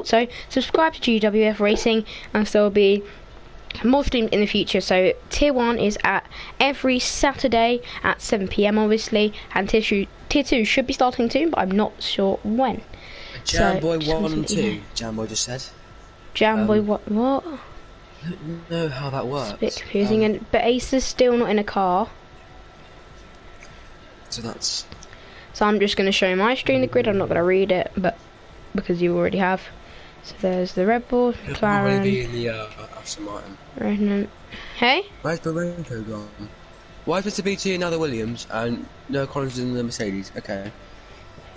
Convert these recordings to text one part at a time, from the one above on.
also subscribe to GWF Racing, and so will be more streams in the future. So tier 1 is at every Saturday at 7 PM obviously, and tier 2 should be starting soon, but I'm not sure when. Jamboy 1 and 2, Jamboy just said. Jamboy, what? I don't know how that works. It's a bit confusing, but Ace is still not in a car. So I'm just going to show my stream the grid. I'm not going to read it, but because you already have. So there's the Red Bull, McLaren. Be in the Aston Martin. Renan. Hey? Where's the raincoat gone? Why is it BT and now the Williams and no Collins in the Mercedes? Okay.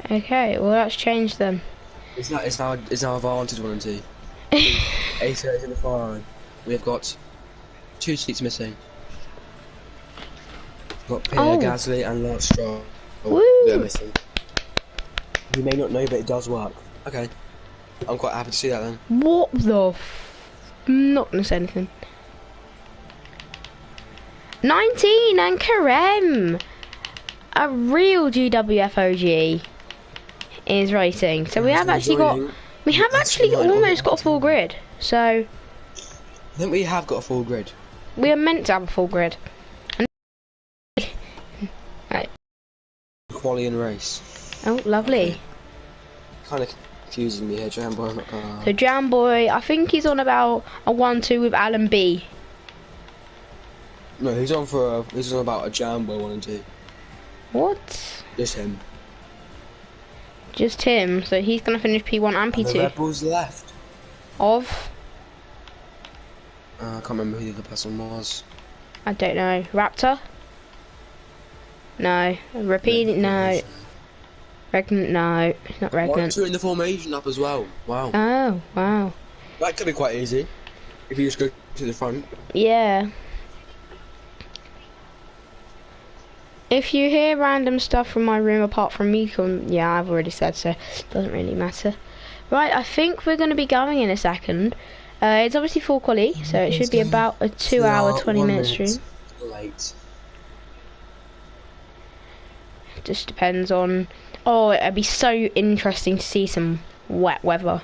Okay, well let's change them. It's now Advantage 1 and 2. Ace is in the far line. We have got 2 seats missing. We've got Pierre Gasly and Lance Stroll. They're missing. You may not know, but it does work. Okay. I'm quite happy to see that then. What the I'm not gonna say anything. 19 and Karem! A real GWF OG is racing. So we have actually almost got a full grid. So I think we have got a full grid. We are meant to have a full grid. Right. Quali and race. Oh, lovely. Kind of confusing me here, Jamboy. I'm not gonna... So Jamboy, I think he's on about a 1-2 with Alan B. No, he's on about a Jamboy 1 and 2. What? Just him. Just him. So he's gonna finish P1 and P2. And the Red Bull's left. Of? I can't remember who the other person was. I don't know. Raptor? No. Rapini? No. Regnant? No. It's not Regnant. 1-2 in the formation up as well. Wow. Oh, wow. That could be quite easy if you just go to the front. Yeah. If you hear random stuff from my room apart from me, yeah, I've already said so. Doesn't really matter. Right, I think we're going to be going in a second. It's obviously full quali, so it should be about a 2-hour, 20-minute stream. Late. Just depends on... Oh, it'd be so interesting to see some wet weather.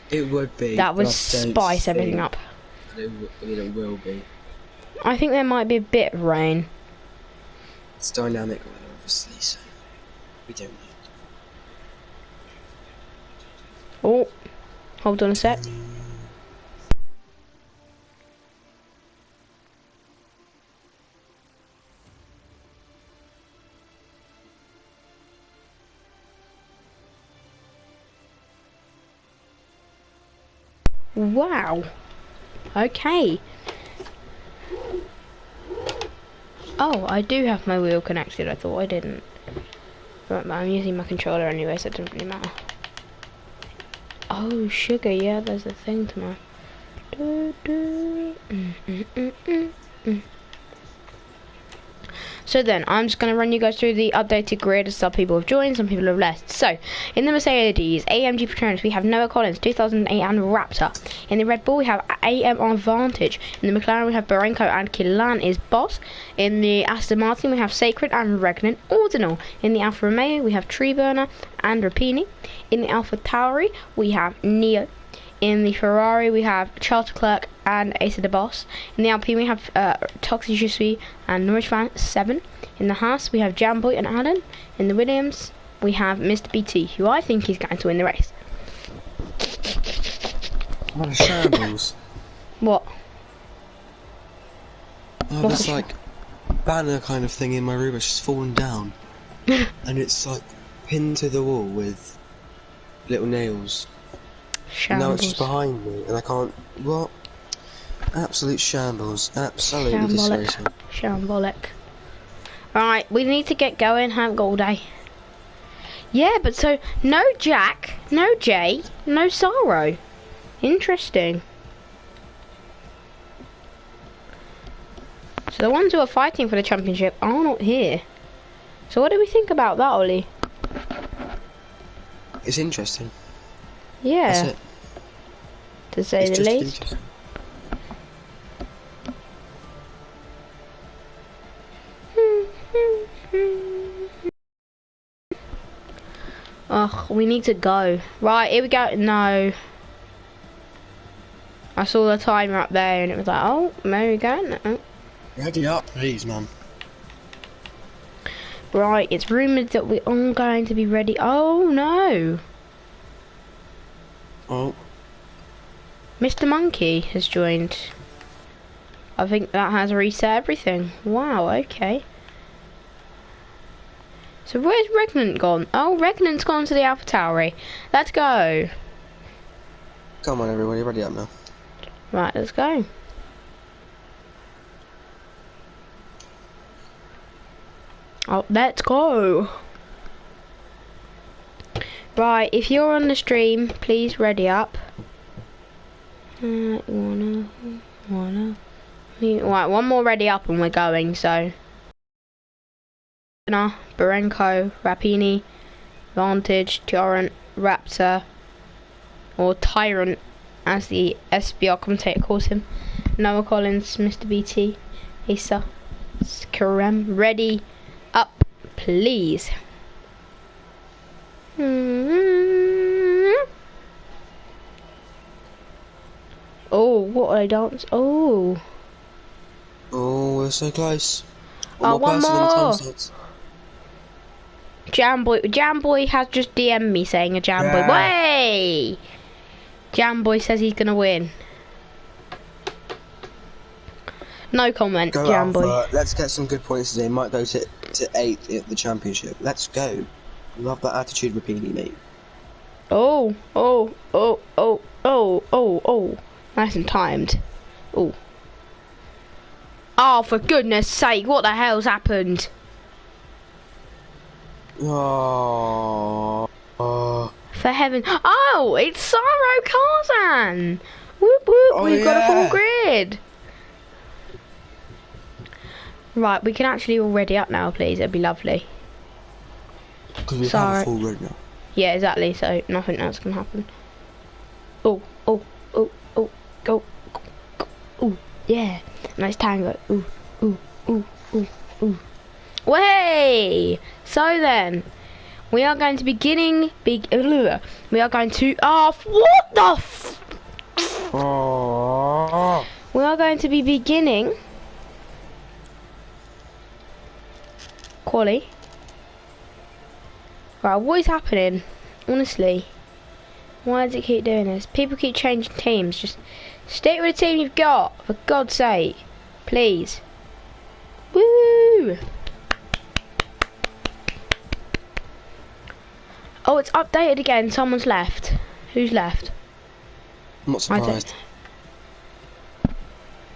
It would be. That would spice everything up. It will be. I think there might be a bit of rain. It's dynamic weather, obviously, so we don't know. Oh, hold on a sec. Wow. Okay. Oh, I do have my wheel connected. I thought I didn't. Right, but I'm using my controller anyway, so it doesn't really matter. Oh, sugar, yeah, there's a thing tomorrow. So then, I'm just going to run you guys through the updated grid. Some people have joined, some people have left. So, in the Mercedes, AMG Patronus, we have Noah Collins, 2008 and Raptor. In the Red Bull, we have AM Advantage. In the McLaren, we have Barenko and Killan is boss. In the Aston Martin, we have Sacred and Regnant Ordinal. In the Alfa Romeo, we have Treeburner and Rapini. In the Alfa Tauri, we have Neo. In the Ferrari, we have Charles Leclerc and Asa the Boss. In the Alpine, we have Toxic Jusui and Norwich Fan 7. In the Haas, we have Jamboy and Alan. In the Williams, we have Mr. BT, who I think is going to win the race. What a shambles. What? Oh, there's like banner kind of thing in my room. It's just fallen down. And it's like pinned to the wall with little nails. Shambles. Now it's just behind me, and I can't. What? Absolute shambles. Absolutely disgraceful. Shambolic. Alright, we need to get going. Haven't got all day. Yeah, but so no Jack, no Jay, no Sorrow. Interesting. So the ones who are fighting for the championship are not here. So what do we think about that, Ollie? It's interesting. Yeah. That's it. To say the least. we need to go. Right, here we go. No. I saw the timer up there and it was like, oh, there we go. No. Ready up, please, man. Right, it's rumoured that we're all going to be ready. Oh, no. Oh. Mr. Monkey has joined. I think that has reset everything. Wow, okay. So where's Regnant gone? Oh, Regnant's gone to the Alpha Tower. Let's go. Come on, everybody, ready up now. Right, let's go. Oh, let's go. Right, if you're on the stream, please ready up. Right, one more ready up and we're going, so. Barenko, Rapini, Vantage, Torrent, Raptor, or Tyrant, as the SBR commentator calls him. Noah Collins, Mr. BT, Issa, Karem, ready up, please. Oh, what a dance! Oh. Oh, we're so close. One more. Jamboy has just DM'd me saying a Jamboy. Way! Jamboy says he's gonna win. No comment, Go Jamboy. Alpha. Let's get some good points today. Might go to 8 at the championship. Let's go. Love that attitude, Rapini, mate. Oh. Nice and timed. Oh. Oh, for goodness sake, what the hell's happened? Oh. For heaven. Oh, it's Saro Karzan. Whoop whoop, Oh, we've got a full grid. Right, we can actually all ready up now, please. It'd be lovely. Because we have a full grid now. Yeah, exactly, so nothing else can happen. Oh, go. Ooh, yeah. Nice tango. Ooh. Way! So then, we are going to be beginning. We are going to. Oh, what the Oh. We are going to be beginning. Quali. Right, what is happening? Honestly. Why does it keep doing this? People keep changing teams. Just stick with the team you've got, for God's sake. Please. Woo! Oh, it's updated again. Someone's left. Who's left? I'm not surprised.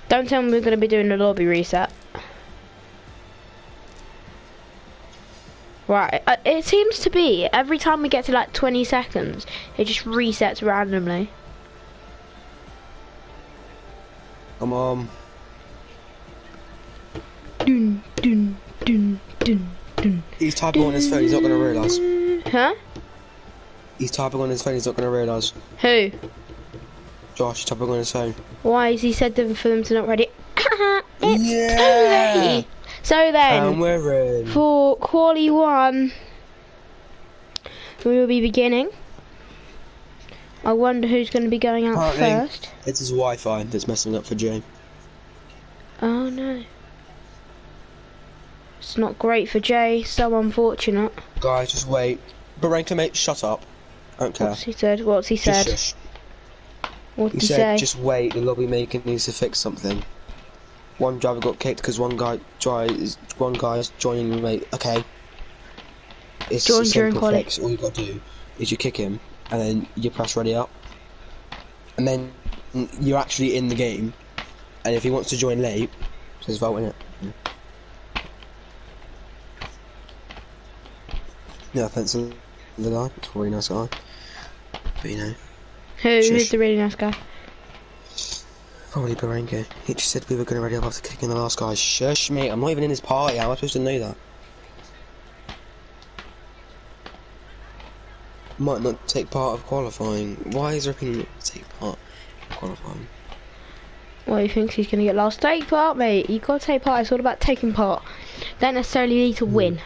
Don't tell me we're going to be doing a lobby reset. Right, it seems to be every time we get to like 20 seconds, it just resets randomly. Come on. Dun. He's typing on his phone, he's not going to realise. Huh? He's typing on his phone, he's not going to realise. Who? Josh, he's typing on his phone. Why has he said them for them to not ready? It's Yeah! too late. So then, And we're in. for Quali 1, we will be beginning. I wonder who's going to be going out first. It's his Wi-Fi that's messing up for Jay. Oh no. It's not great for Jay, so unfortunate. Guys, just wait. Barenka, mate, shut up. I don't care. What's he said? What's he said? Just shush. What did He he said, say? just wait, the lobby maker needs to fix something. One driver got kicked because one guy's joining, mate. Okay. It's Join a during simple quali. fix. All you got to do is you kick him, and then you press ready up. And then you're actually in the game. And if he wants to join late, says vote in it. Yeah, thanks to the guy. It's a really nice guy. But you know. Who's the really nice guy? Probably Barenka. He just said we were going to ready up after kicking the last guy. Shush, mate. I'm not even in his party. How am I supposed to know that? Might not take part of qualifying. Why is Ripping not take part of qualifying? Well, he thinks he's going to get last. Take part, mate. You got to take part. It's all about taking part. Don't necessarily need to win.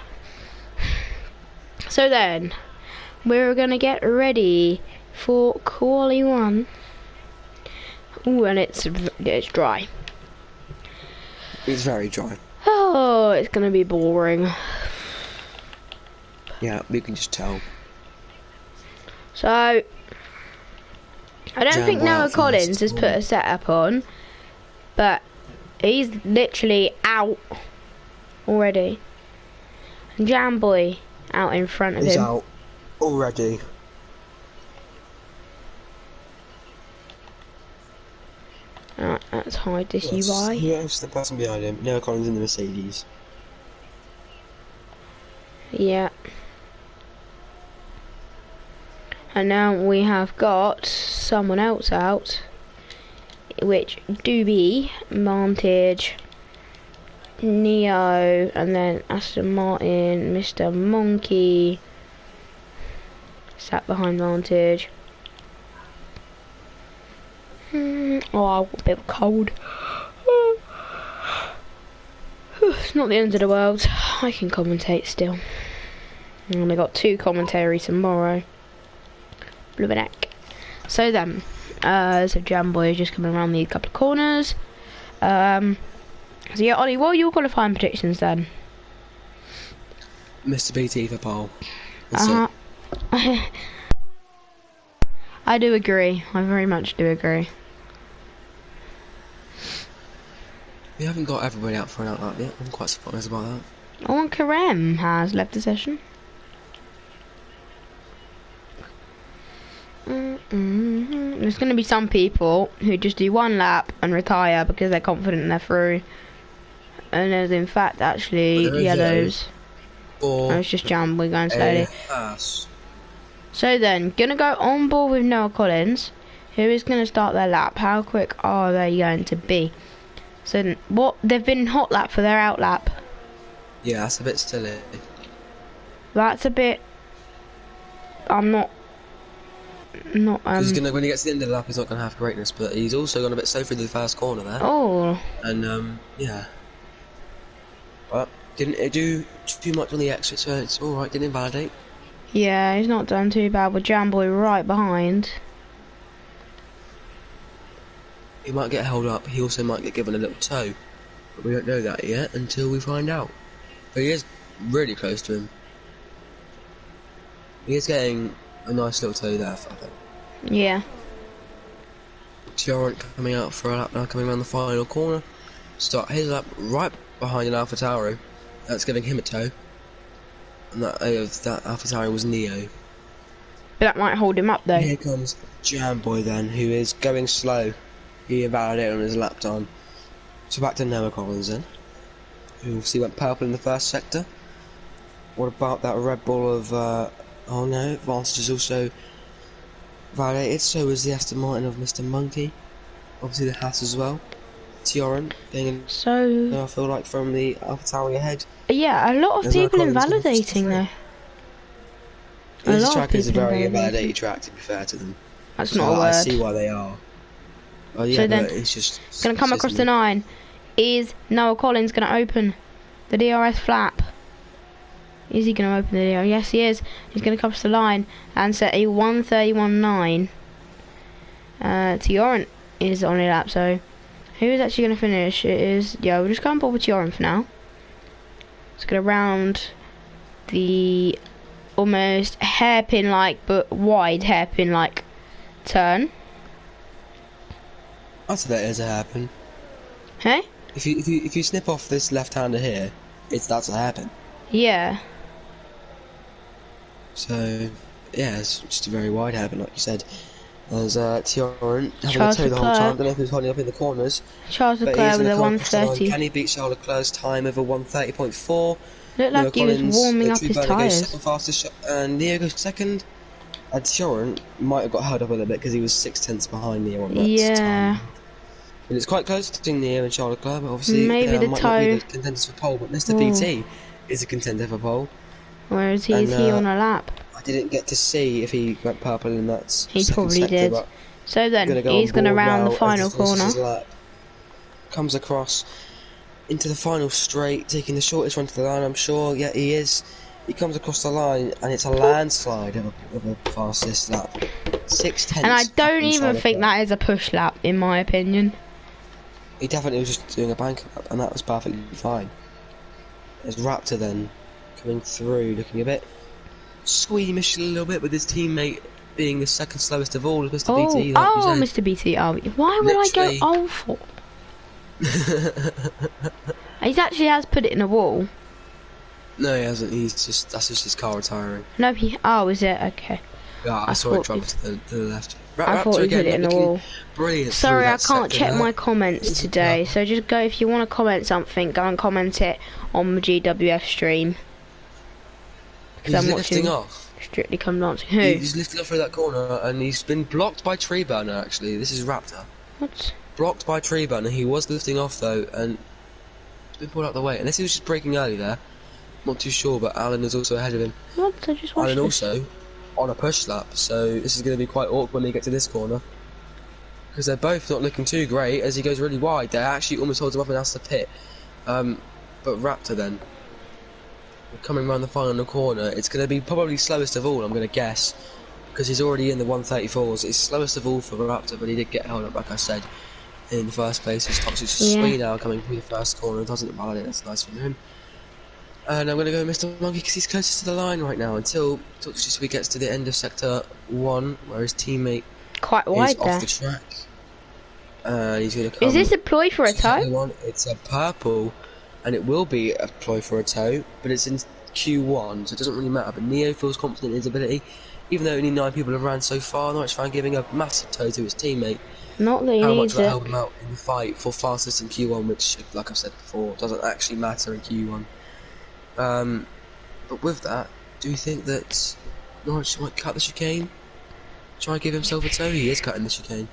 So then, we're gonna get ready for quali 1. Ooh, and it's dry. It's very dry. Oh, it's gonna be boring. Yeah, we can just tell. So, I don't think Jamboy Noah out Collins first. has put a setup on, but he's literally out already. And Jamboy out in front of He's him. out already. Alright, let's hide this Yes. UI. Yes, the person behind him. Noah Collins in the Mercedes. Yeah. And now we have got someone else out, which do be Vantage, Neo, and then Aston Martin, Mr. Monkey, sat behind Vantage. Oh, I've got a bit of a cold. It's not the end of the world. I can commentate still. And I got 2 commentary tomorrow. Blooming heck. So then, so Jamboy is just coming around these couple of corners. So yeah, Ollie, what are your qualifying predictions then? Mr. BT for pole. That's it. I do agree. I very much do agree. We haven't got everybody out for an outlap yet. I'm quite surprised about that. Oh, and Karem has left the session. There's going to be some people who just do 1 lap and retire because they're confident they're through. And there's in fact actually yellows. Oh, it's just jam, we're going slowly. So then, gonna go on board with Noah Collins, who is gonna start their lap. How quick are they going to be? So then, what, they've been hot lap for their out lap. Yeah, that's a bit silly. That's a bit, I'm not he's gonna, when he gets to the end of the lap, he's not gonna have greatness, but he's also gone a bit slow through the first corner there. Oh. And yeah. But didn't do too much on the exit, so it's alright, didn't invalidate. Yeah, he's not done too bad with Jamboy right behind. He might get held up, he also might get given a little toe. But we don't know that yet until we find out. But he is really close to him. He is getting a nice little toe there, I think. Yeah. Tiorant coming out for a lap now, coming around the final corner. Start his lap right behind an AlphaTauri. That's giving him a toe. And that AlphaTauri was Neo. But that might hold him up though. Here comes Jamboy then, who is going slow. He invalidated on his lap time. So back to Noah Collins then, who obviously went purple in the first sector. What about that Red Bull of, oh no, Vantage is also validated, so was the Aston Martin of Mr. Monkey. Obviously the Haas as well. Tiorant being so I feel like from the AlphaTauri ahead. Yeah, a lot of people invalidating though. This track is a very invalidated track, to be fair to them. That's not a word. I see why they are. Oh yeah, so then, it's just gonna come across the 9. Is Noah Collins gonna open the DRS flap? Is he gonna open the DRS? Yes, he is. He's gonna come across the line and set a 1:31.9. Tiorant is on a lap, so who is actually gonna finish? It is, yeah, we'll just go on board with Tiorant for now. It's gonna round the almost hairpin-like but wide hairpin-like turn. I'd say that is a hairpin. Hey? If you snip off this left-hander here, that's a hairpin. Yeah. So yeah, it's just a very wide hairpin, like you said. There's Tiorant having Charles a toe the whole Leclerc. time. Don't know if he's holding up in the corners. Charles Leclerc with a 1:30. Can he beat Charles Leclerc's time of a 1:30.4? Looked like he was warming up his tyres. Second fastest, and Neo goes second. And Tiorant might have got held up a little bit because he was 6/10 behind Neo on that time. And it's quite close between Neo and Charles Leclerc, but obviously maybe the might toe. not be the contenders for pole. But Mr. PT is a contender for pole. Where is he? Is he on a lap? I didn't get to see if he went purple in that. He probably did. So then he's going to round the final corner. Comes across into the final straight, taking the shortest run to the line. I'm sure. Yeah, he is. He comes across the line, and it's a landslide of a fastest lap. 6/10. And I don't even think that is a push lap, in my opinion. He definitely was just doing a bank lap, and that was perfectly fine. There's Raptor then, coming through, looking a bit squeamish a little bit with his teammate being the second slowest of all, Mr. BT. Oh, Mr. BT. Oh, why would I go oh for? He actually has put it in a wall. No, he hasn't. That's just his car retiring. No, oh, is it? Okay. Yeah, I saw it drop to the left. I thought he put it in a wall. Brilliant. Sorry, I can't check my comments today, so just go, if you want to comment something, go and comment it on the GWF stream. He's lifting off. Strictly Come Dancing. Who? He's lifted off through that corner, and he's been blocked by Tree Burner, actually. This is Raptor. What? Blocked by Tree Burner. He was lifting off, though, and he's been pulled out of the way. Unless he was just braking early there. Not too sure, but Alan is also ahead of him. What? I just watched Alan this. also on a push lap, so this is going to be quite awkward when they get to this corner. Because they're both not looking too great as he goes really wide. They actually almost holds him up and has to pit. But Raptor then, coming around the final corner, it's going to be probably slowest of all, I'm going to guess. Because he's already in the 134s. It's slowest of all for Raptor, but he did get held up, like I said, in the first place. His toxic speed now coming through the first corner. Doesn't validate, that's nice from him. And I'm going to go with Mr. Monkey because he's closest to the line right now until Toxic gets to the end of sector 1, where his teammate quite wide is off the track. He's going to come. Is this a ploy for a tow? It's a purple, and it will be a ploy for a tow, but it's in Q1, so it doesn't really matter. But Neo feels confident in his ability, even though only 9 people have ran so far. Norwich fan giving a massive tow to his teammate. Not that he How needs much will it. help him out in the fight for fastest in Q1, which, like I've said before, doesn't actually matter in Q1. But with that, do you think that Norwich might cut the chicane? Try and give himself a tow? He is cutting the chicane.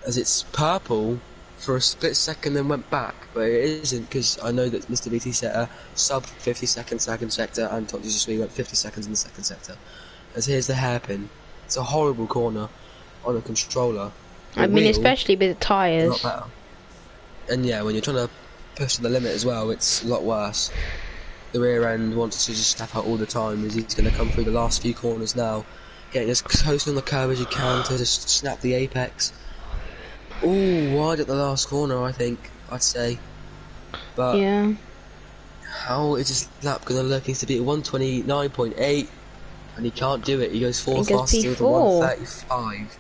As it's purple for a split second then went back, but it isn't, because I know that Mr. BT set a sub 50 second second sector and Toxic went 50 seconds in the second sector. As here's the hairpin. It's a horrible corner on a controller. I mean, especially with the tyres. Not better. And yeah, when you're trying to push to the limit as well, it's a lot worse. The rear end wants to just step out all the time as he's going to come through the last few corners now, getting as close on the curve as you can to just snap the apex. Ooh, wide at the last corner, I think, I'd say. But yeah, how is this lap going to look? He needs to be at 129.8, and he can't do it. He goes 4 faster with a 135.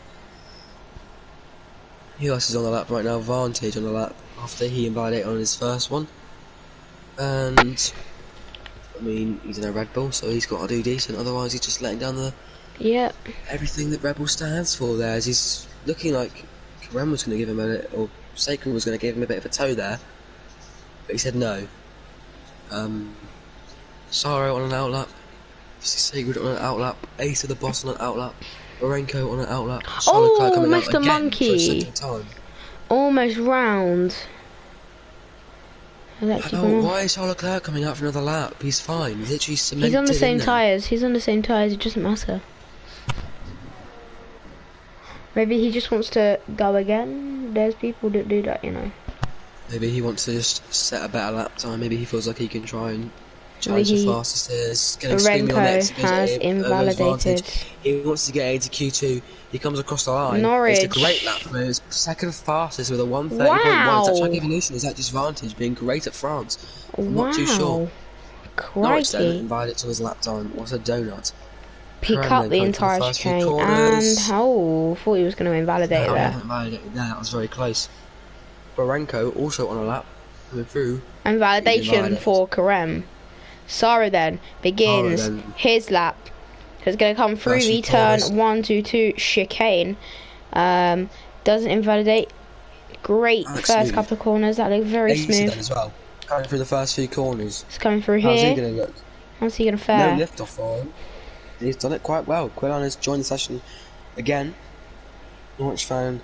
Who else is on the lap right now? Vantage on the lap after he invalidated on his first one. And I mean, he's in a Red Bull, so he's got to do decent. Otherwise, he's just letting down the everything that Red Bull stands for. There, as he's looking like Karen was going to give him or Sacred was going to give him a bit of a tow there, but he said no. Saro on an outlap, Sacred on an outlap, Ace of the Boss on an outlap, Marenko on an outlap. Oh, Mr. Monkey! Almost round. Why is Charles Leclerc coming out for another lap? He's fine. He's literally cemented. He's on the same tyres. He's on the same tyres. It doesn't matter. Maybe he just wants to go again. There's people that do that, you know. Maybe he wants to just set a better lap time. Maybe he feels like he can try and challenge the fastest is. Renko has invalidated. He wants to get into Q2. He comes across the line. Norwich. It's a great lap. It's second fastest with a 130.1. Wow. Is that Track Evolution? Is that disadvantage being great at France? I'm wow. not too sure. Crikey. Norwich then invalidated to his lap time. What a donut. Pick up the entire chicane and thought he was going to invalidate there. That was very close. Barenko also on a lap coming through. And validation for Karem. Sara then begins his lap. So it's going to come through the turn 1, 2, 2 chicane. Doesn't invalidate. Great first couple of corners. That looked very smooth. As well. Coming through the first few corners. It's coming through here. How's he going to look? How's he going to fare? No lift off for him. He's done it quite well. Quillan has joined the session again. Norwich fan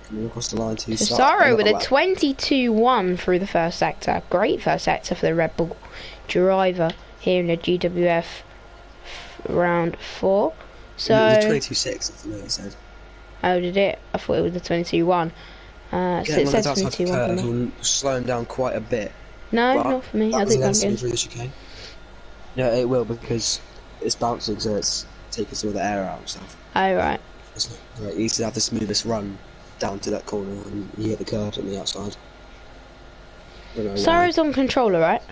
coming across the line to Saro with a 22-1 through the first sector. Great first sector for the Red Bull driver here in the GWF round 4. So it was 22-6, I think it said. Oh, did it? I thought it was the 22-1. So it says 22-1 for me. Slow him down quite a bit. No, not for me. I think I'm good. Through the chicane. No, it will because it's bouncing, so it's taking some of the air out and stuff. Oh, right. It's not, right, he needs to have the smoothest run down to that corner, and he hit the curve on the outside. Don't know why. Sarah's on controller, right?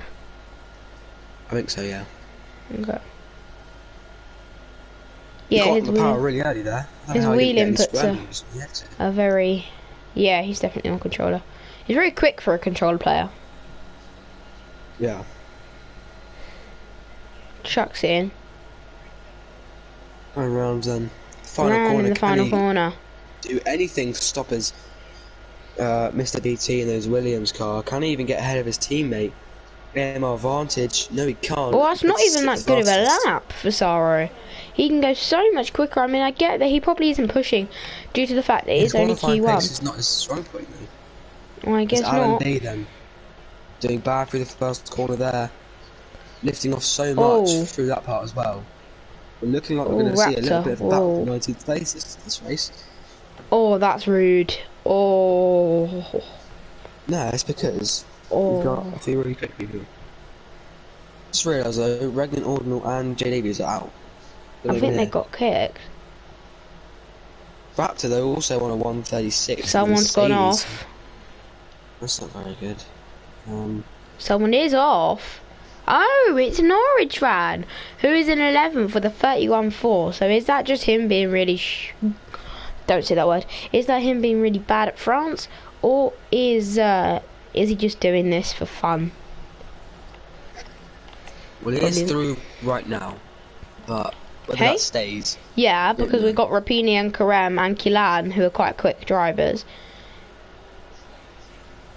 I think so, yeah. Okay. He Yeah, got his the power really early there. wheel inputs inputs are very... Yeah, he's definitely on controller. He's very quick for a controller player. Yeah. Chucks it in. And round then. Final Round corner. in the final corner. Do anything to stop his Mr. DT in his Williams car? Can he even get ahead of his teammate? AMR advantage. No, he can't. Well, that's not even that good of a fastest. lap for Saro. He can go so much quicker. I mean, I get that he probably isn't pushing due to the fact that it's only Q1. It's not his strong point though. Well, I guess Alan not. B then. Doing bad through the first corner there. Lifting off so much through that part as well. We're looking like we're going to see a little bit of a battle for 19th place this race. Oh, that's rude. Oh. No, it's because we've got a few really quick people. Just realised though, Regnant, Ordinal and JWs are out. I think they got kicked. Raptor though also on a 136. Someone's gone off. That's not very good. Someone is off. Oh, it's Norwich Ran, who is in 11th with a 31.4. So is that just him being really don't say that word. Is that him being really bad at France, or is he just doing this for fun? Well, it is through right now, but whether that stays. Yeah, because we've got Rapini and Karem and Kilan, who are quite quick drivers.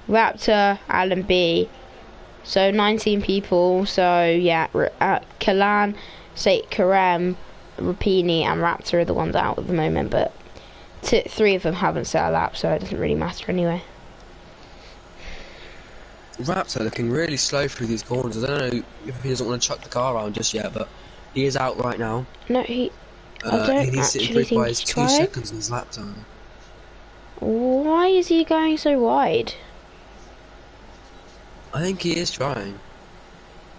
Raptor, Alan B. So 19 people. So yeah, Kilan, Karem, Rapini, and Raptor are the ones out at the moment. But 3 of them haven't set a lap, so it doesn't really matter anyway. Raptor looking really slow through these corners. I don't know if he doesn't want to chuck the car around just yet, but he is out right now. No, I don't he needs to actually improve by think his he 2 tried. seconds in his lap time. Why is he going so wide? I think he is trying,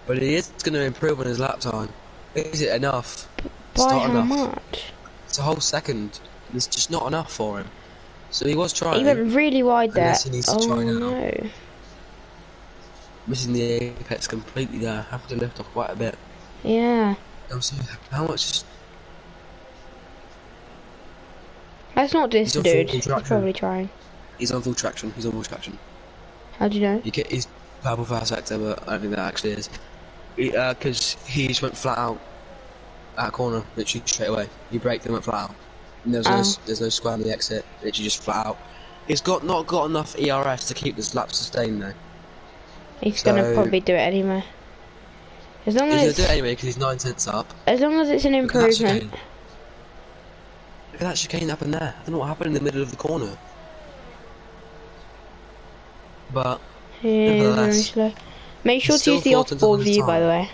but he is going to improve on his lap time. Is it enough? By how much? It's a whole second. It's just not enough for him. So he was trying. He went really wide there. He needs to try now. No. Missing the apex completely there. Having to lift off quite a bit. Yeah. How much? Let's not diss the dude. He's traction. probably trying. He's on full traction. He's on full traction. How do you know? He's purple fast sector, but I don't think that actually is. Because he just went flat out at a corner, literally straight away. He braked and went flat out. And there's no square on the exit. Literally just flat out. He's not got enough ERS to keep this lap sustained though. He's gonna probably do it anyway. As long as he's gonna do it anyway because he's 9 tenths up. As long as it's an improvement. Look at that chicane happened there. I don't know what happened in the middle of the corner. But yeah, very slow. Make sure to use the off-board view, by the way.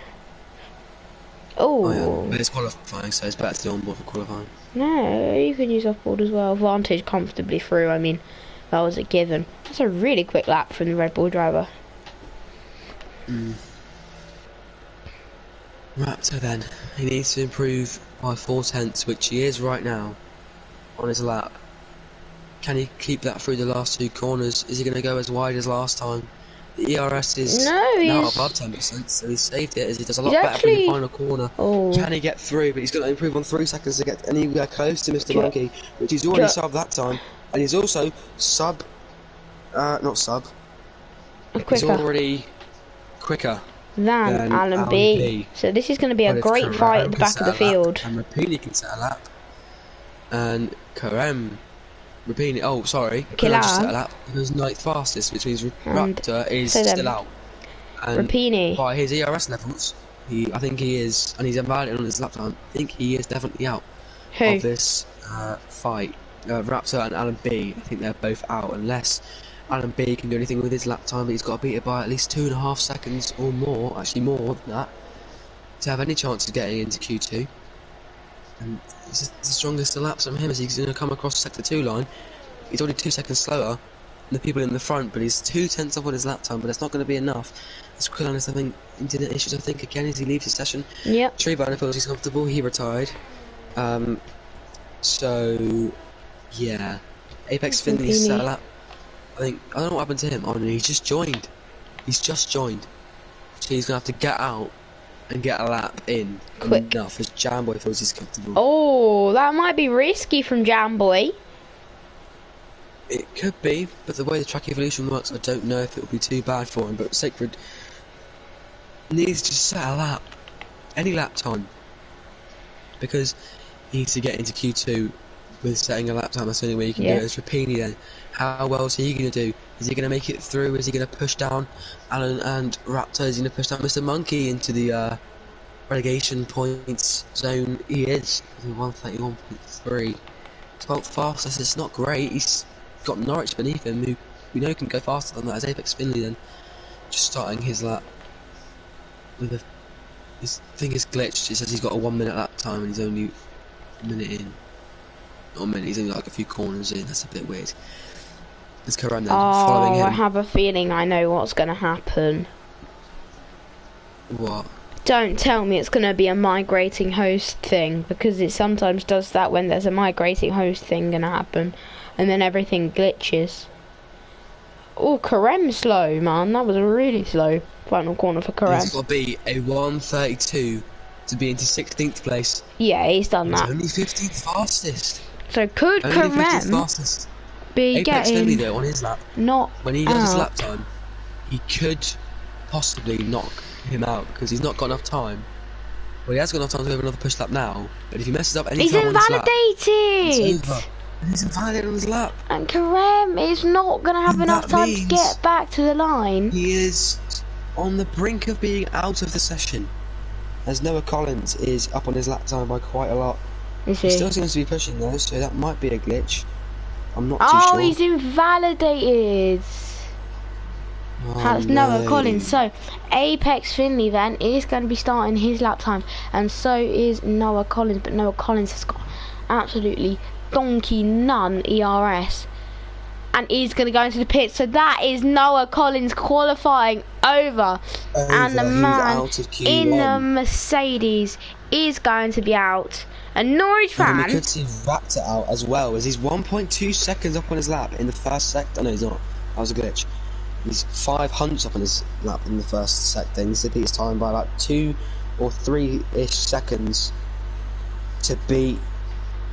Oh. Yeah. But it's qualifying, so it's better to do on-board for qualifying. No, you can use off-board as well. Vantage comfortably through. I mean, that was a given. That's a really quick lap from the Red Bull driver. Right, so then, he needs to improve by 4 tenths, which he is right now, on his lap. Can he keep that through the last 2 corners? Is he going to go as wide as last time? The ERS is now above 10%, so he's saved it as he does a lot better from the final corner. Can he get through? But he's going to improve on 3 seconds to get anywhere close to Mr. Monkey, which he's already sub that time. And he's also he's already quicker than Alan B. So this is going to be a great fight at the back of the field. And Rapini can set a lap. And Karem, Rapini, Karem set a lap. He was 9th fastest, which means Raptor is still out. And Rapini, by his ERS levels, I think he is, and he's invalid on his lap time, I think he is definitely out of this fight. Raptor and Alan B, I think they're both out, unless Alan B can do anything with his lap time, but he's got to beat it by at least 2.5 seconds or more, actually more than that, to have any chance of getting into Q2. And the strongest of laps from him as he's going to come across sector 2 line. He's already 2 seconds slower, the people in the front, but he's 2 tenths off on his lap time, but that's not going to be enough. It's Quillan is having internet issues, I think, again, as he leaves the session. Yep. Tree Burner feels he's comfortable, he retired. So, yeah. Apex Finley set a lap. I don't know what happened to him. Oh no, he's just joined. He's just joined. So he's going to have to get out and get a lap in. Quick. Enough, as Jamboy feels he's comfortable. Oh, that might be risky from Jamboy. It could be, but the way the track evolution works, I don't know if it will be too bad for him. But Sacred needs to set a lap, any lap time, because he needs to get into Q2 with setting a lap time. That's the only way you can do it. It's Rapini then. How well is he going to do? Is he going to make it through? Is he going to push down Alan and Raptor? Is he going to push down Mr. Monkey into the relegation points zone? He is 131.3. 12th fastest. It's not great. He's got Norwich beneath him, who we know can go faster than that. As Apex Finley then, just starting his lap with his thing is glitched. It says he's got a 1 minute lap time and he's only a minute in. Not a minute, he's only like a few corners in. That's a bit weird. There's Karan then, following him. I have a feeling I know what's going to happen. What? Don't tell me it's going to be a migrating host thing, because it sometimes does that when there's a migrating host thing going to happen, and then everything glitches. Oh, Karem's slow, man. That was a really slow final corner for Karem. It's got to be a 1:32 to be into 16th place. Yeah, he's done that. He's only 15th fastest. So could Karem be Apex Finley getting though on his lap? Not when he does his out. lap time, he could possibly knock him out because he's not got enough time. Well, he has got enough time to have another push lap now, but if he messes up any he's time on his lap, invalidated. it's over. He's invalidated on his lap. And Karem is not going to have enough time to get back to the line. He is on the brink of being out of the session, as Noah Collins is up on his lap time by quite a lot. Is He he? still seems to be pushing though, so that might be a glitch. I'm not too Oh, sure. he's invalidated. That's Noah Collins. So Apex Finley then is going to be starting his lap time, and so is Noah Collins. But Noah Collins has got absolutely donkey none ERS, and he's going to go into the pit. So that is Noah Collins qualifying over. And the man in the Mercedes is going to be out. A Norwich fan. And we could see Raptor out as well, as he's 1.2 seconds up on his lap in the first sector. No, he's not. That was a glitch. He's 5 hunts up on his lap in the first sector. He needs to beat his time by like 2 or 3-ish seconds to beat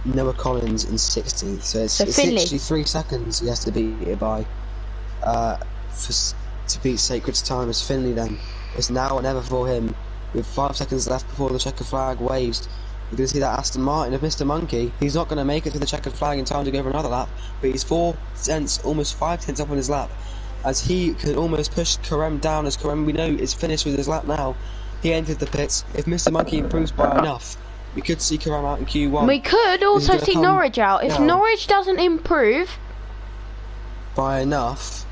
Noah Collins in 16th. So it's literally 3 seconds he has to beat it by to beat Sacred's time. As Finley then, it's now or never for him. With 5 seconds left before the checkered flag waves. You're going to see that Aston Martin of Mr. Monkey. He's not going to make it to the checkered flag in time to go for another lap, but he's 4 tenths, almost 5 tenths up on his lap, as he can almost push Karem down, as Karem, we know, is finished with his lap now. He entered the pits. If Mr. Monkey improves by enough, we could see Karem out in Q1. We could also see Norwich out. If Norwich doesn't improve by enough,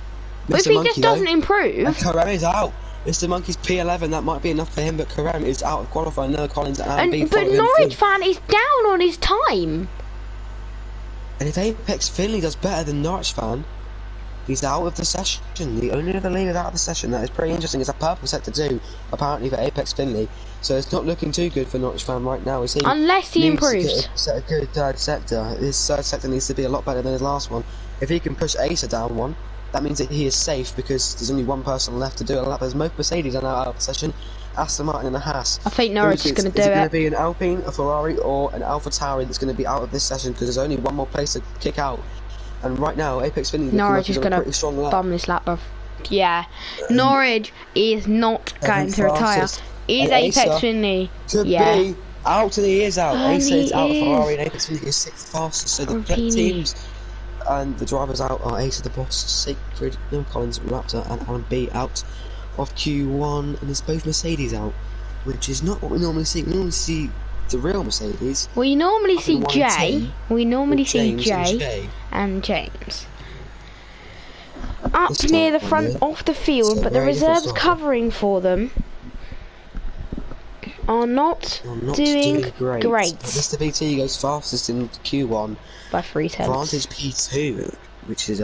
if he just doesn't improve, and Karem is out. Mr. Monkey's P11, that might be enough for him, but Karem is out of qualifying. Noah Collins and but Norwich fan is down on his time. And if Apex Finley does better than Norwich fan, he's out of the session. The only other leader out of the session that is pretty interesting is a purple sector 2, apparently for Apex Finley. So it's not looking too good for Norwich fan right now. Unless he improves. A good third sector. His third sector needs to be a lot better than his last one. If he can push Acer down one, that means that he is safe, because there's only one person left to do a lap. As most Mercedes are now out of the session, Aston Martin and a Haas. I think Norwich is going to do it. Is it going to be an Alpine, a Ferrari, or an Alpha Tauri that's going to be out of this session, because there's only one more place to kick out. And right now, Apex Finley Norwich is going to bum this lap, bruv. Yeah, Norwich is not going to retire. Is Apex Finley? Could be out, and he is out. Acer is out of Ferrari, and Apex Finley is 6th fastest. So the teams and the drivers out are Acer, the boss, Sacred, Noah Collins, Raptor, and Alan B out of Q1, and there's both Mercedes out, which is not what we normally see. We normally see the real Mercedes. We normally see Jay. We normally see Jay and James up near the front of the field, but the reserves covering for them are not doing great. Mr. BT goes fastest in Q1 by 3 tenths. Advantage P2, which is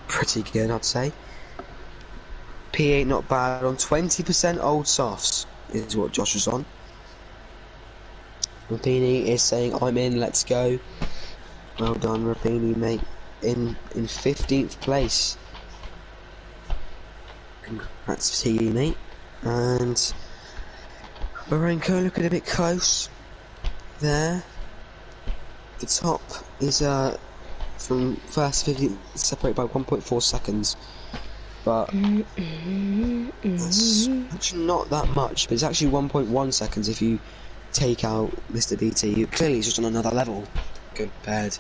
pretty good, I'd say. P8 not bad on 20% old softs is what Josh is on. Rapini is saying, I'm in, let's go. Well done, Rapini, mate. In 15th place. Congrats to you, mate. And Barenko looking a bit close there. The top is from first to 50th separated by 1.4 seconds. But that's actually not that much, but it's actually 1.1 seconds if you take out Mr. BT. Clearly he's just on another level compared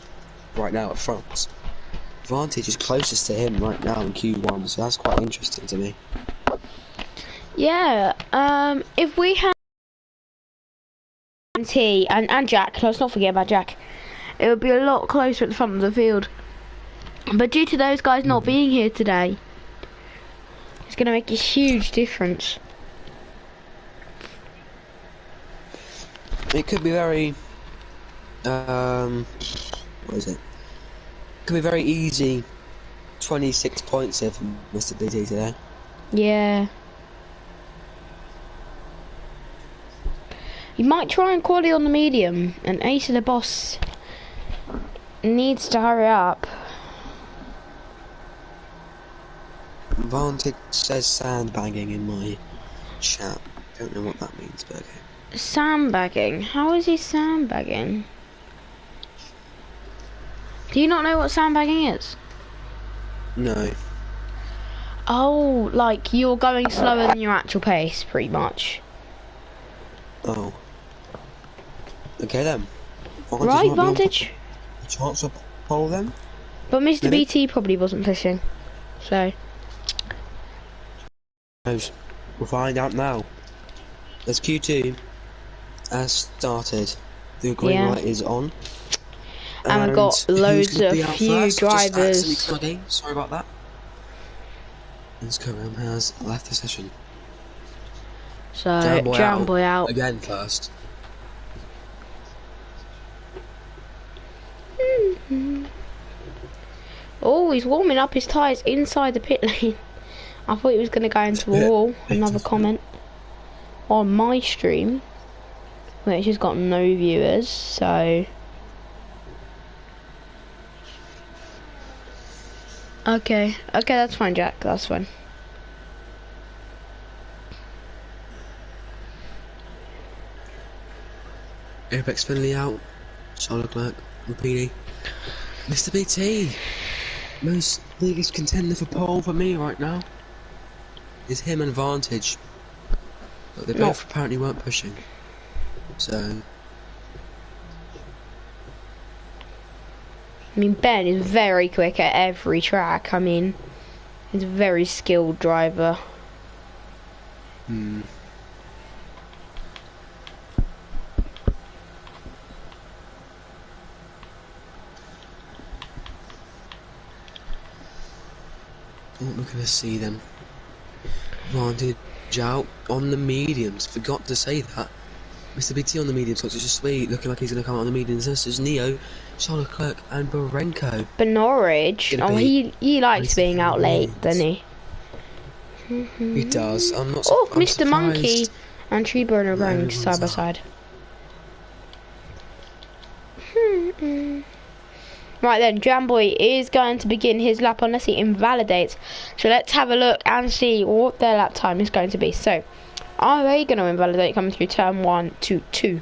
right now at France. Vantage is closest to him right now in Q1, so that's quite interesting to me. Yeah, if we had T and Jack, let's not forget about Jack, it would be a lot closer at the front of the field. But due to those guys not being here today, it's going to make a huge difference. It could be very, what is it? Could be very easy. 26 points here from Mr. BT today. Yeah. You might try and quality on the medium, and Ace of the Boss needs to hurry up. Vantage says sandbagging in my chat. Don't know what that means, but okay. Sandbagging? How is he sandbagging? Do you not know what sandbagging is? No. Oh, like you're going slower than your actual pace, pretty much. Oh. Okay then. Right, Vantage? A chance of pole then? But Mr. BT probably wasn't pushing, so. We'll find out now. As Q2 has started, the green light is on. And we've got loads of few drivers. Sorry about that. And Karam has left the session. So, Jamboy out. Again first. Oh, he's warming up his tyres inside the pit lane. I thought he was going to go into a wall. Another comment on my stream, which has got no viewers, so. Okay, that's fine, Jack, that's fine. Apex Finley out. Charlotte Clerk, Rapini. Mr. BT, most biggest contender for pole for me right now is him and Vantage. But they both apparently weren't pushing. So. I mean, Ben is very quick at every track. I mean, he's a very skilled driver. What we're gonna see then. Vantage out on the mediums. Forgot to say that. Mr. BT on the mediums, which is just sweet, looking like he's gonna come out on the mediums. This is Neo, Charlotte Clerk, and Barenko. But Norwich, he likes being out late, doesn't he? He does. I'm not. Oh, I'm Mr. surprised. Monkey and Tree Burner running side by side. Right then, Jamboy is going to begin his lap unless he invalidates. So let's have a look and see what their lap time is going to be. So, are they going to invalidate coming through turn 1 to 2?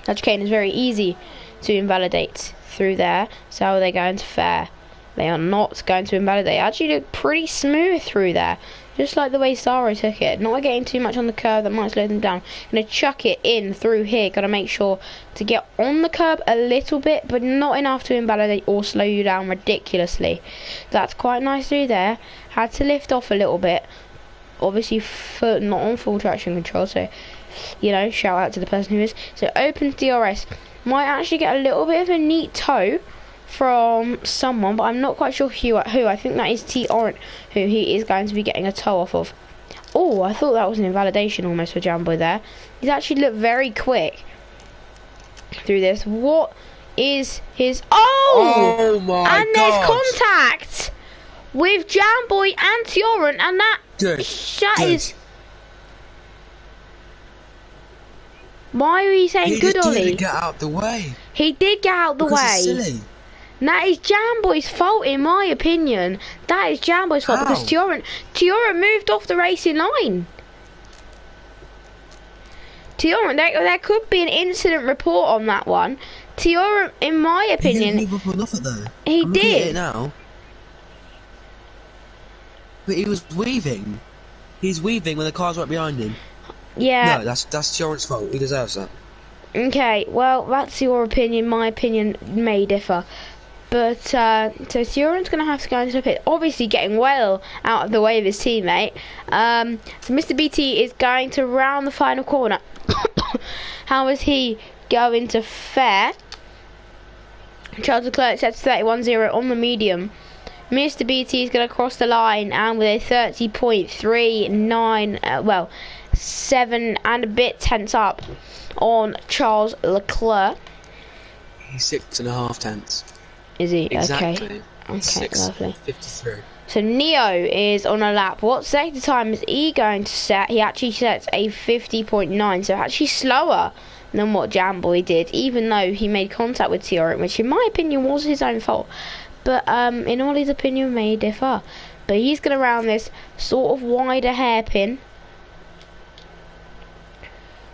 Educating is very easy to invalidate through there. So how are they going to fare? They are not going to invalidate. They actually look pretty smooth through there. Just like the way Saro took it. Not getting too much on the curb, that might slow them down. Gonna chuck it in through here. Gotta make sure to get on the curb a little bit, but not enough to invalidate or slow you down ridiculously. That's quite nice through there. Had to lift off a little bit. Obviously, not on full traction control, so, you know, shout out to the person who is. So, opens DRS. Might actually get a little bit of a neat toe from someone, but I'm not quite sure who. I think that is T. Orant, who he is going to be getting a toe off of. Oh, I thought that was an invalidation almost for Jamboy there. He's actually looked very quick through this. What is his... Oh! Oh my and God. there's contact! with Jamboy and Tioran, and that is. Why are you saying good, Ollie? He did get out the way. He did get out the way. It's silly. And that is Jamboy's fault, in my opinion. That is Jamboy's fault because Tioran moved off the racing line. Tioran, there could be an incident report on that one. Tioran, in my opinion, he didn't move off it though. He I'm did. looking at it now. But he was weaving. He's weaving when the car's right behind him. Yeah. No, that's Tioran's fault. He deserves that. Okay, well, that's your opinion. My opinion may differ. But, so Tioran's going to have to go into the pit. Obviously getting well out of the way of his teammate. So Mr. BT is going to round the final corner. How is he going to fare? Charles Leclerc sets 31-0 on the medium. Mr. BT is going to cross the line and with a 30.39, 7 and a bit tenths up on Charles Leclerc. He's 6.5 tenths. Is he? Exactly. Okay, lovely. 53. So Neo is on a lap. What sector time is he going to set? He actually sets a 50.9, so actually slower than what Jamboy did, even though he made contact with Tioran, which in my opinion was his own fault. But in Ollie's opinion may differ. But he's going to round this sort of wider hairpin.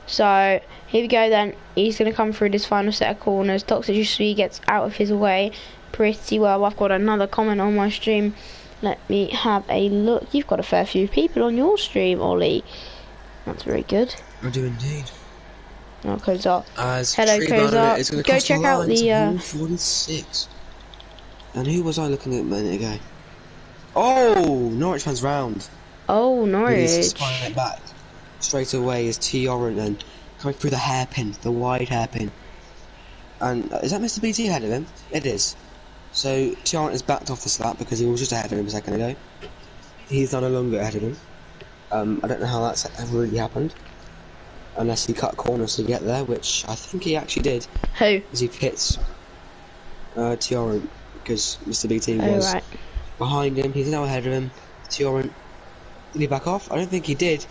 So here we go then. He's going to come through this final set of corners. Toxic Jusui gets out of his way pretty well. I've got another comment on my stream. Let me have a look. You've got a fair few people on your stream, Ollie. That's very good. I do indeed. Oh, Kozar. Hello, Kozar. Go check out the 46. And who was I looking at a minute ago? Oh, Norwich fans round. Oh, Norwich. He's spinning it back. Straight away is Tioran and coming through the hairpin, the wide hairpin. And is that Mr. BT ahead of him? It is. So Tioran has backed off this lap because he was just ahead of him a second ago. He's now no longer ahead of him. I don't know how that's ever really happened. Unless he cut corners to get there, which I think he actually did. Who? As he pits Tioran, because Mr. BT was behind him. He's now ahead of him. Tioran, did he back off? I don't think he did.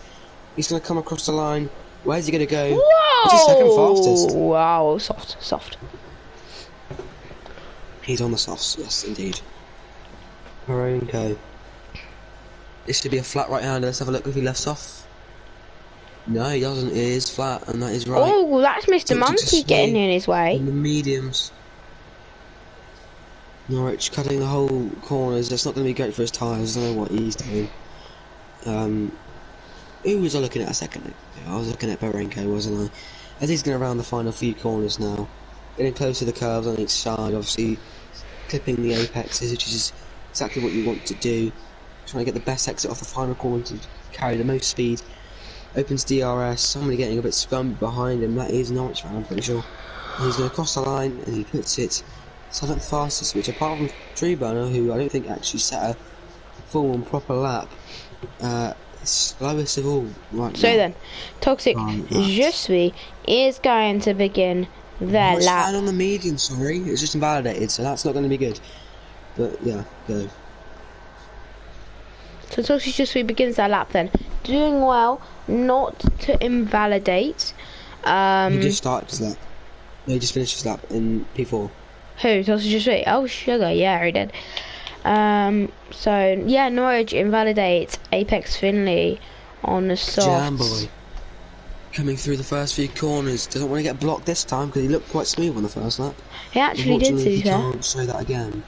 He's going to come across the line. Where's he going to go? Whoa! He's second fastest. Wow, soft. He's on the softs, yes, indeed. Marenko. This should be a flat right hander. Let's have a look if he lefts off. No, he doesn't. It is flat, and that is right. Oh, that's Mr. Monkey getting in his way. In the mediums. Norwich cutting the whole corners. That's not going to be great for his tyres. I don't know what he's doing. Who was I looking at a second ago? I was looking at Marenko, wasn't I? As he's going to round the final few corners now. Getting close to the curves on each side, obviously clipping the apexes, which is exactly what you want to do. Trying to get the best exit off the final corner to carry the most speed. Opens DRS, somebody getting a bit scrummy behind him. That is Norwich, I'm pretty sure. And he's going to cross the line and he puts it 7th fastest, which apart from Treeburner, who I don't think actually set a full and proper lap, slowest of all right now. So then, Toxic Jusui is going to begin their lap. It's on the medium, sorry. It's just invalidated, so that's not going to be good. But yeah, go. So Toxic Jusui begins their lap then. Doing well, not to invalidate. He just started his lap. No, he just finished his lap in P4. Who? Toxic Jusui? Oh, sugar, yeah, he did. So yeah, Norwich invalidates Apex Finley on the softs. Jamboy coming through the first few corners. Doesn't want to get blocked this time because he looked quite smooth on the first lap. He actually did see that. Can't say that again.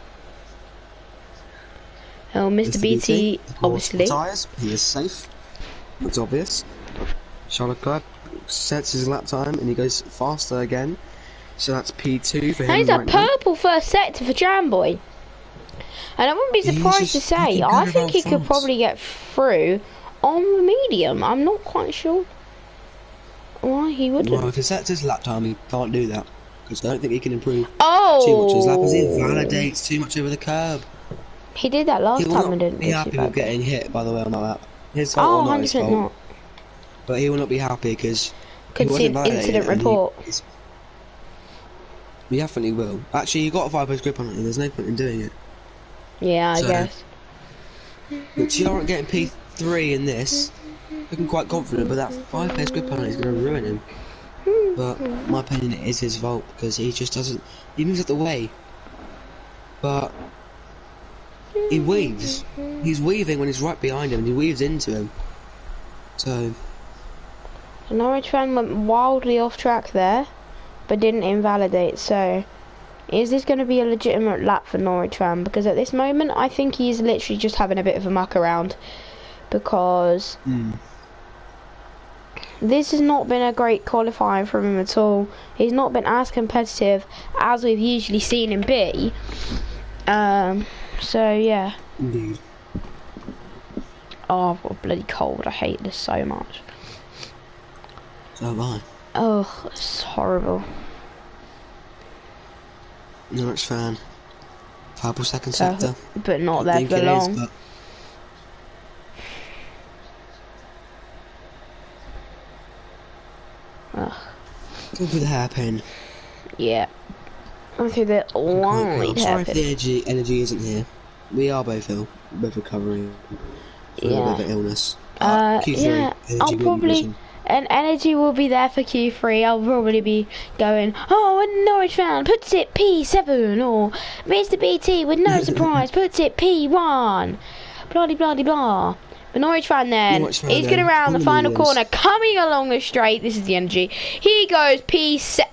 Oh, Mr. BT, obviously. Tyres, he is safe. That's obvious. Charles Leclerc sets his lap time and he goes faster again. So that's P2 for him. And he's a purple first sector for Jamboy. And I wouldn't be surprised to say, I think he could probably get through on the medium. I'm not quite sure why he wouldn't. Well, if he sets his lap time, he can't do that. Because I don't think he can improve too much his lap as he invalidates too much over the curb. He did that last time and didn't be happy with getting hit, by the way, on that lap. His fault or not his fault. Not. But he will not be happy because could see an incident report. He definitely will. Actually, you got a 5-post grip on it, and there's no point in doing it. Yeah, I guess. But you aren't getting P3 in this. Looking quite confident, but that 5-place grid penalty is going to ruin him. But my opinion, it is his fault because he just doesn't. He moves out the way, but he weaves. He's weaving when he's right behind him, and he weaves into him. So. The Norwich fan went wildly off track there, but didn't invalidate. So, is this going to be a legitimate lap for Norwich fan? Because at this moment, I think he's literally just having a bit of a muck around. Because this has not been a great qualifying from him at all. He's not been as competitive as we've usually seen him be. So, yeah. Indeed. Oh, I've got bloody cold. I hate this so much. So have I. Oh, it's horrible. Norwich fan. Purple second sector. But not there for long. But... Go for the hairpin. Yeah. Okay, the only I'm sorry if the energy isn't here. We are both ill. We're both recovering from a bit of an illness. Yeah, I'll probably... And energy will be there for Q3. I'll probably be going, oh, a Norwich fan puts it P7, or Mr. BT with no surprise puts it P1. Blah blah blah blah. The Norwich fan then, he's going around the final corner, coming along the straight. This is the energy. He goes P7.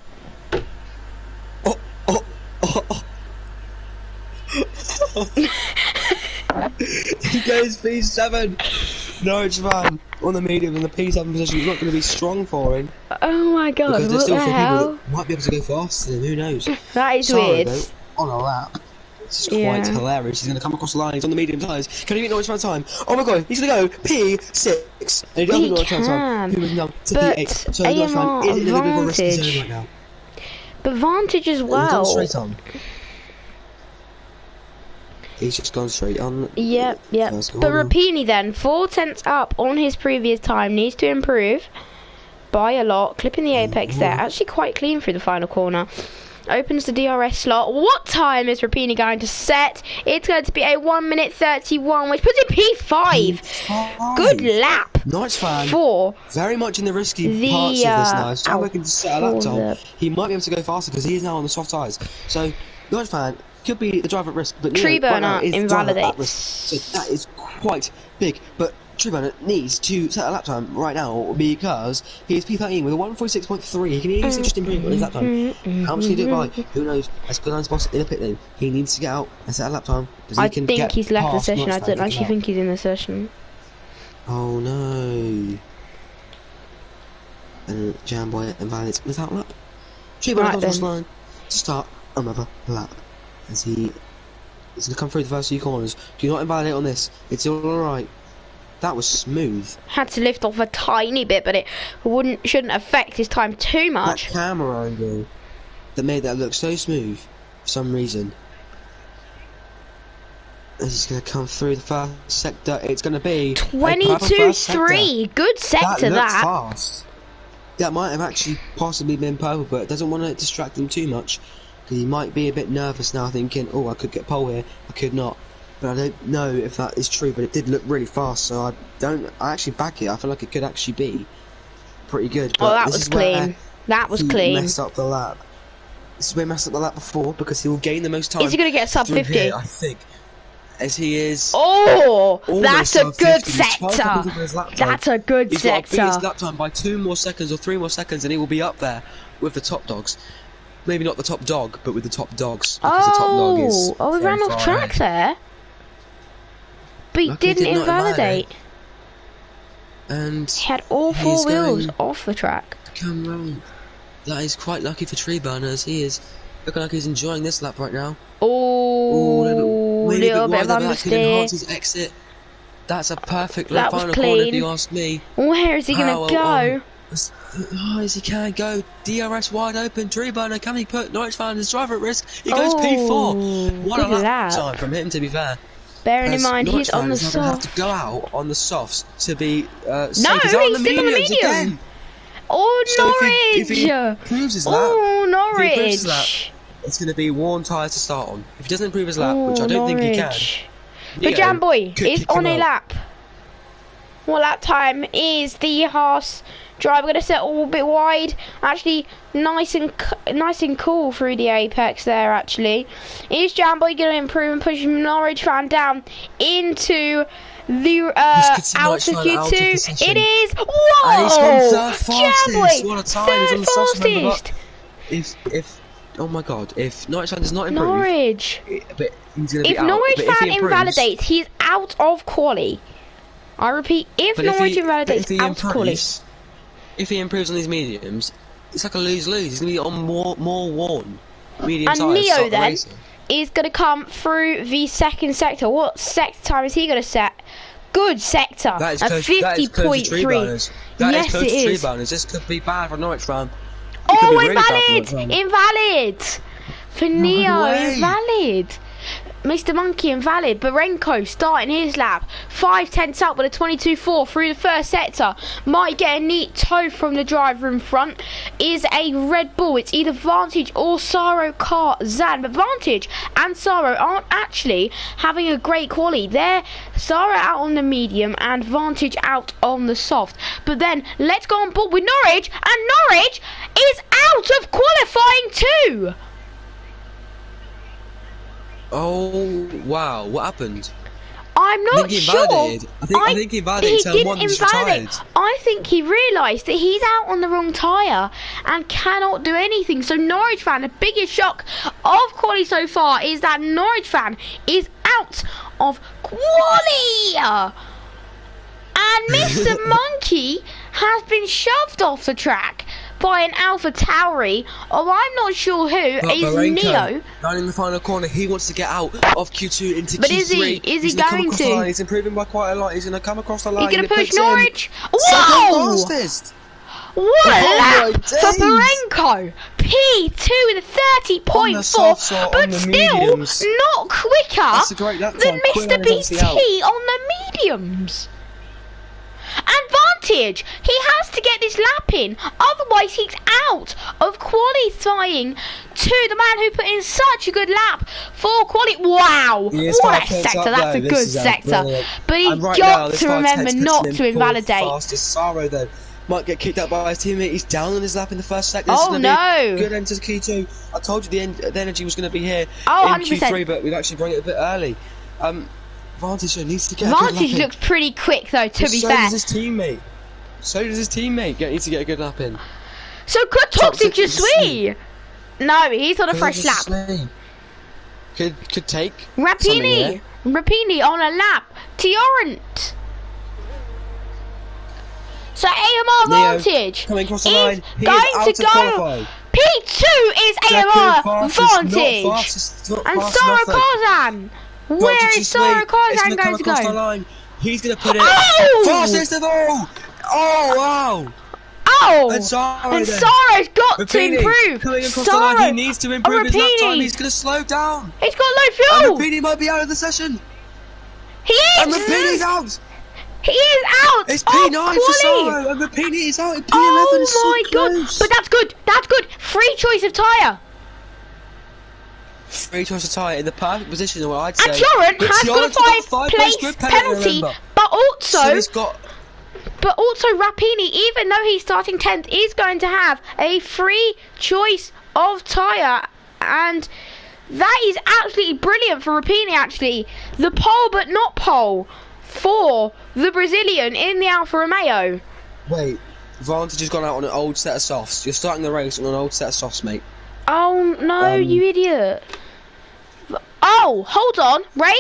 He goes P7. Norwich fan on the medium in the P7 position is not going to be strong for him. Oh my god, because there's what still the some hell? people that might be able to go faster than who knows. That is Sorry, weird. Though, on a lap. This is quite hilarious. He's going to come across the lines on the medium tyres. Can he beat Norwich fan time? Oh my god, he's going to go P6. And he doesn't Norwich fan time. He was down to P8. So Norwich fan is in a bit of a risky zone right now. But Vantage as well. Straight on. He's just gone straight on. Yep. But Rapini then, 4 tenths up on his previous time, needs to improve by a lot. Clipping the apex there, actually quite clean through the final corner. Opens the DRS slot. What time is Rapini going to set? It's going to be a 1 minute 31, which puts it P5. Good lap. Nice fan. For very much in the risky parts of this now. He's looking to set a lap time. He might be able to go faster because he is now on the soft tyres. So, nice fan. Could be the driver at risk, but Tree burner right invalidates. So that is quite big. But Tree burner needs to set a lap time right now because he is P13 with a 146.3. He can easily just improve on his lap time. How much can he do it by? Who knows? As good as possible in the pit lane, he needs to get out and set a lap time. I think he's left the session. I don't actually think he's in the session. Oh no! And Jamboy invalidates without lap. Tree burner comes across the line to start another lap. As he's going to come through the first few corners. Do not invalidate on this. It's all alright. That was smooth. Had to lift off a tiny bit, but it shouldn't affect his time too much. That camera angle that made that look so smooth for some reason. As he's going to come through the first sector, it's going to be 22-3. Good sector that. Fast. That might have actually possibly been purple, but it doesn't want to distract him too much. He might be a bit nervous now, thinking, oh, I could get pole here, I could not. But I don't know if that is true, but it did look really fast, so I actually back it. I feel like it could actually be pretty good. But that was clean. That was clean. Messed up the lap. This is where he messed up the lap before, because he will gain the most time. Is he going to get sub 50? Here, I think. As he is. Oh, that's a good sector. That's a good He's sector. He's got to beat his lap time by 2 more seconds or 3 more seconds, and he will be up there with the top dogs. Maybe not the top dog, but with the top dogs. Because the top dog is we ran off track there. But he didn't invalidate. And he had all 4 wheels off the track. Come round. That is quite lucky for Tree burners. He is looking like he's enjoying this lap right now. Oh, a little bit of understeer. His exit. That's a perfect lap final clean. corner if you ask me. Where is he going to go? As he can go, DRS wide open, Tree burner, can he put Norwich fan his driver at risk? He goes P4. What a lap time from him, to be fair. Bearing in mind, he's on the soft. Have to go out on the softs to be no, he's still on the medium. Again. Oh, so Norwich! If he improves his lap, Norwich! It's going to be worn tyres to start on. If he doesn't improve his lap, which I don't think he can, But Jamboy could is kick him on a out. lap. What lap time is the Haas driver going to set all a bit wide? Actually, nice and cool through the apex there. Actually, is Jamboy going to improve and push Norwich fan down into the outer Q2? It is. Whoa! And he's gone third fastest. Jamboy, What a time! third He's on the soft, remember, fastest. but if oh my god, if Norwich fan does not improve, Norwich. but he's gonna be If out. Norwich But if fan he improves, invalidates, he's out of quali. I repeat, if but Norwich if he invalidates, out of quali. improves, if he improves on these mediums, it's like a lose-lose. He's gonna be on more worn medium And tires. Neo start the then racing. is going to come through the second sector. What sector time is he going to set? Good sector. That is A close, that is close to tree 50.3. burners. That Yes, is close it to tree is. burners. This could be bad for Norwich fan. Oh, really bad for Norwich invalid! fan. Invalid! For Neo, way. invalid. Mr. Monkey invalid. Barenko starting his lap. 5/10 up with a 22.4 through the first sector. Might get a neat toe from the driver in front. Is a Red Bull. It's either Vantage or Saro Zan. But Vantage and Saro aren't actually having a great quali. They're Saro out on the medium and Vantage out on the soft. But then let's go on board with Norwich. And Norwich is out of qualifying too. Oh wow, what happened? I'm not sure. I think he invalidated. He didn't one that's invalidate. retired. I think he realised that he's out on the wrong tyre and cannot do anything. So Norwich fan, the biggest shock of quali so far is that Norwich fan is out of quali. And Mr. Monkey has been shoved off the track by an Alpha Tauri, or I'm not sure who, But is Barenko, Neo. down in the final corner, he wants to get out of Q2 into But Q3. is he He's gonna come going across to? the line. He's improving by quite a lot. He's going to come across the line. He's going to push puts in. Norwich. Second Whoa! fastest. What a Oh my lap for days. Barenko! P2 with a On the softs 30.4, or but on the still mediums. not quicker That's a great lap than time. Mr. Quillen's BT obviously out. on the mediums. Advantage! He has to get this lap in, otherwise he's out of qualifying to the man who put in such a good lap for quali. Wow! He is What 5 a points sector, up, that's though. a This good is sector. brilliant. But he's And right now, got this to 5 remember tenths puts not him to in fourth invalidate. fastest. Saro though might get kicked out by his teammate. He's down on his lap in the first sector. Oh, no. Good end to Q2. I told you the energy was going to be here Oh, in 100%. Q3, but we'd actually bring it a bit early. Vantage needs to get a good lap Vantage in. looks pretty quick though, to be so fair. does his teammate. So does his teammate. Needs to get a good lap in. So could Toxic just sweet? No, he's on a fresh lap. Could take something Rapini! here. Rapini on a lap. Tiorant. So AMR Neo Vantage coming across the is line. He going is out to to go. qualify. P2 is Second AMR fastest, not Vantage. fastest, not And fast Sara enough, though. Karzan. Where Vantage is Sara It's Karzan gonna going come to across the go? line. He's going to put it Oh! fastest of all. Oh wow! Oh! And Sara And then. Sara's got to Rapini improve. coming across the line. He needs to improve his lap time. Rapini. He's going to slow down. He's got low And fuel. Rapini might be out of the session. He And is. Rapini's out. He is out. It's of P9 for quali. Saro. And Rapini is out in P11. Oh It's so my god! close. But that's good. That's good. Free choice of tyre. Free choice of tyre in the perfect position, what I'd say. And Torrent But has got Torrent's a got 5-place grip penalty, remember. but So also, he's got Rapini, even though he's starting 10th, is going to have a free choice of tyre, and that is absolutely brilliant for Rapini. Actually, the pole but not pole for the Brazilian in the Alfa Romeo. Wait, Vantage has gone out on an old set of softs. You're starting the race on an old set of softs, mate. Oh no, you idiot! Oh, hold on, rain.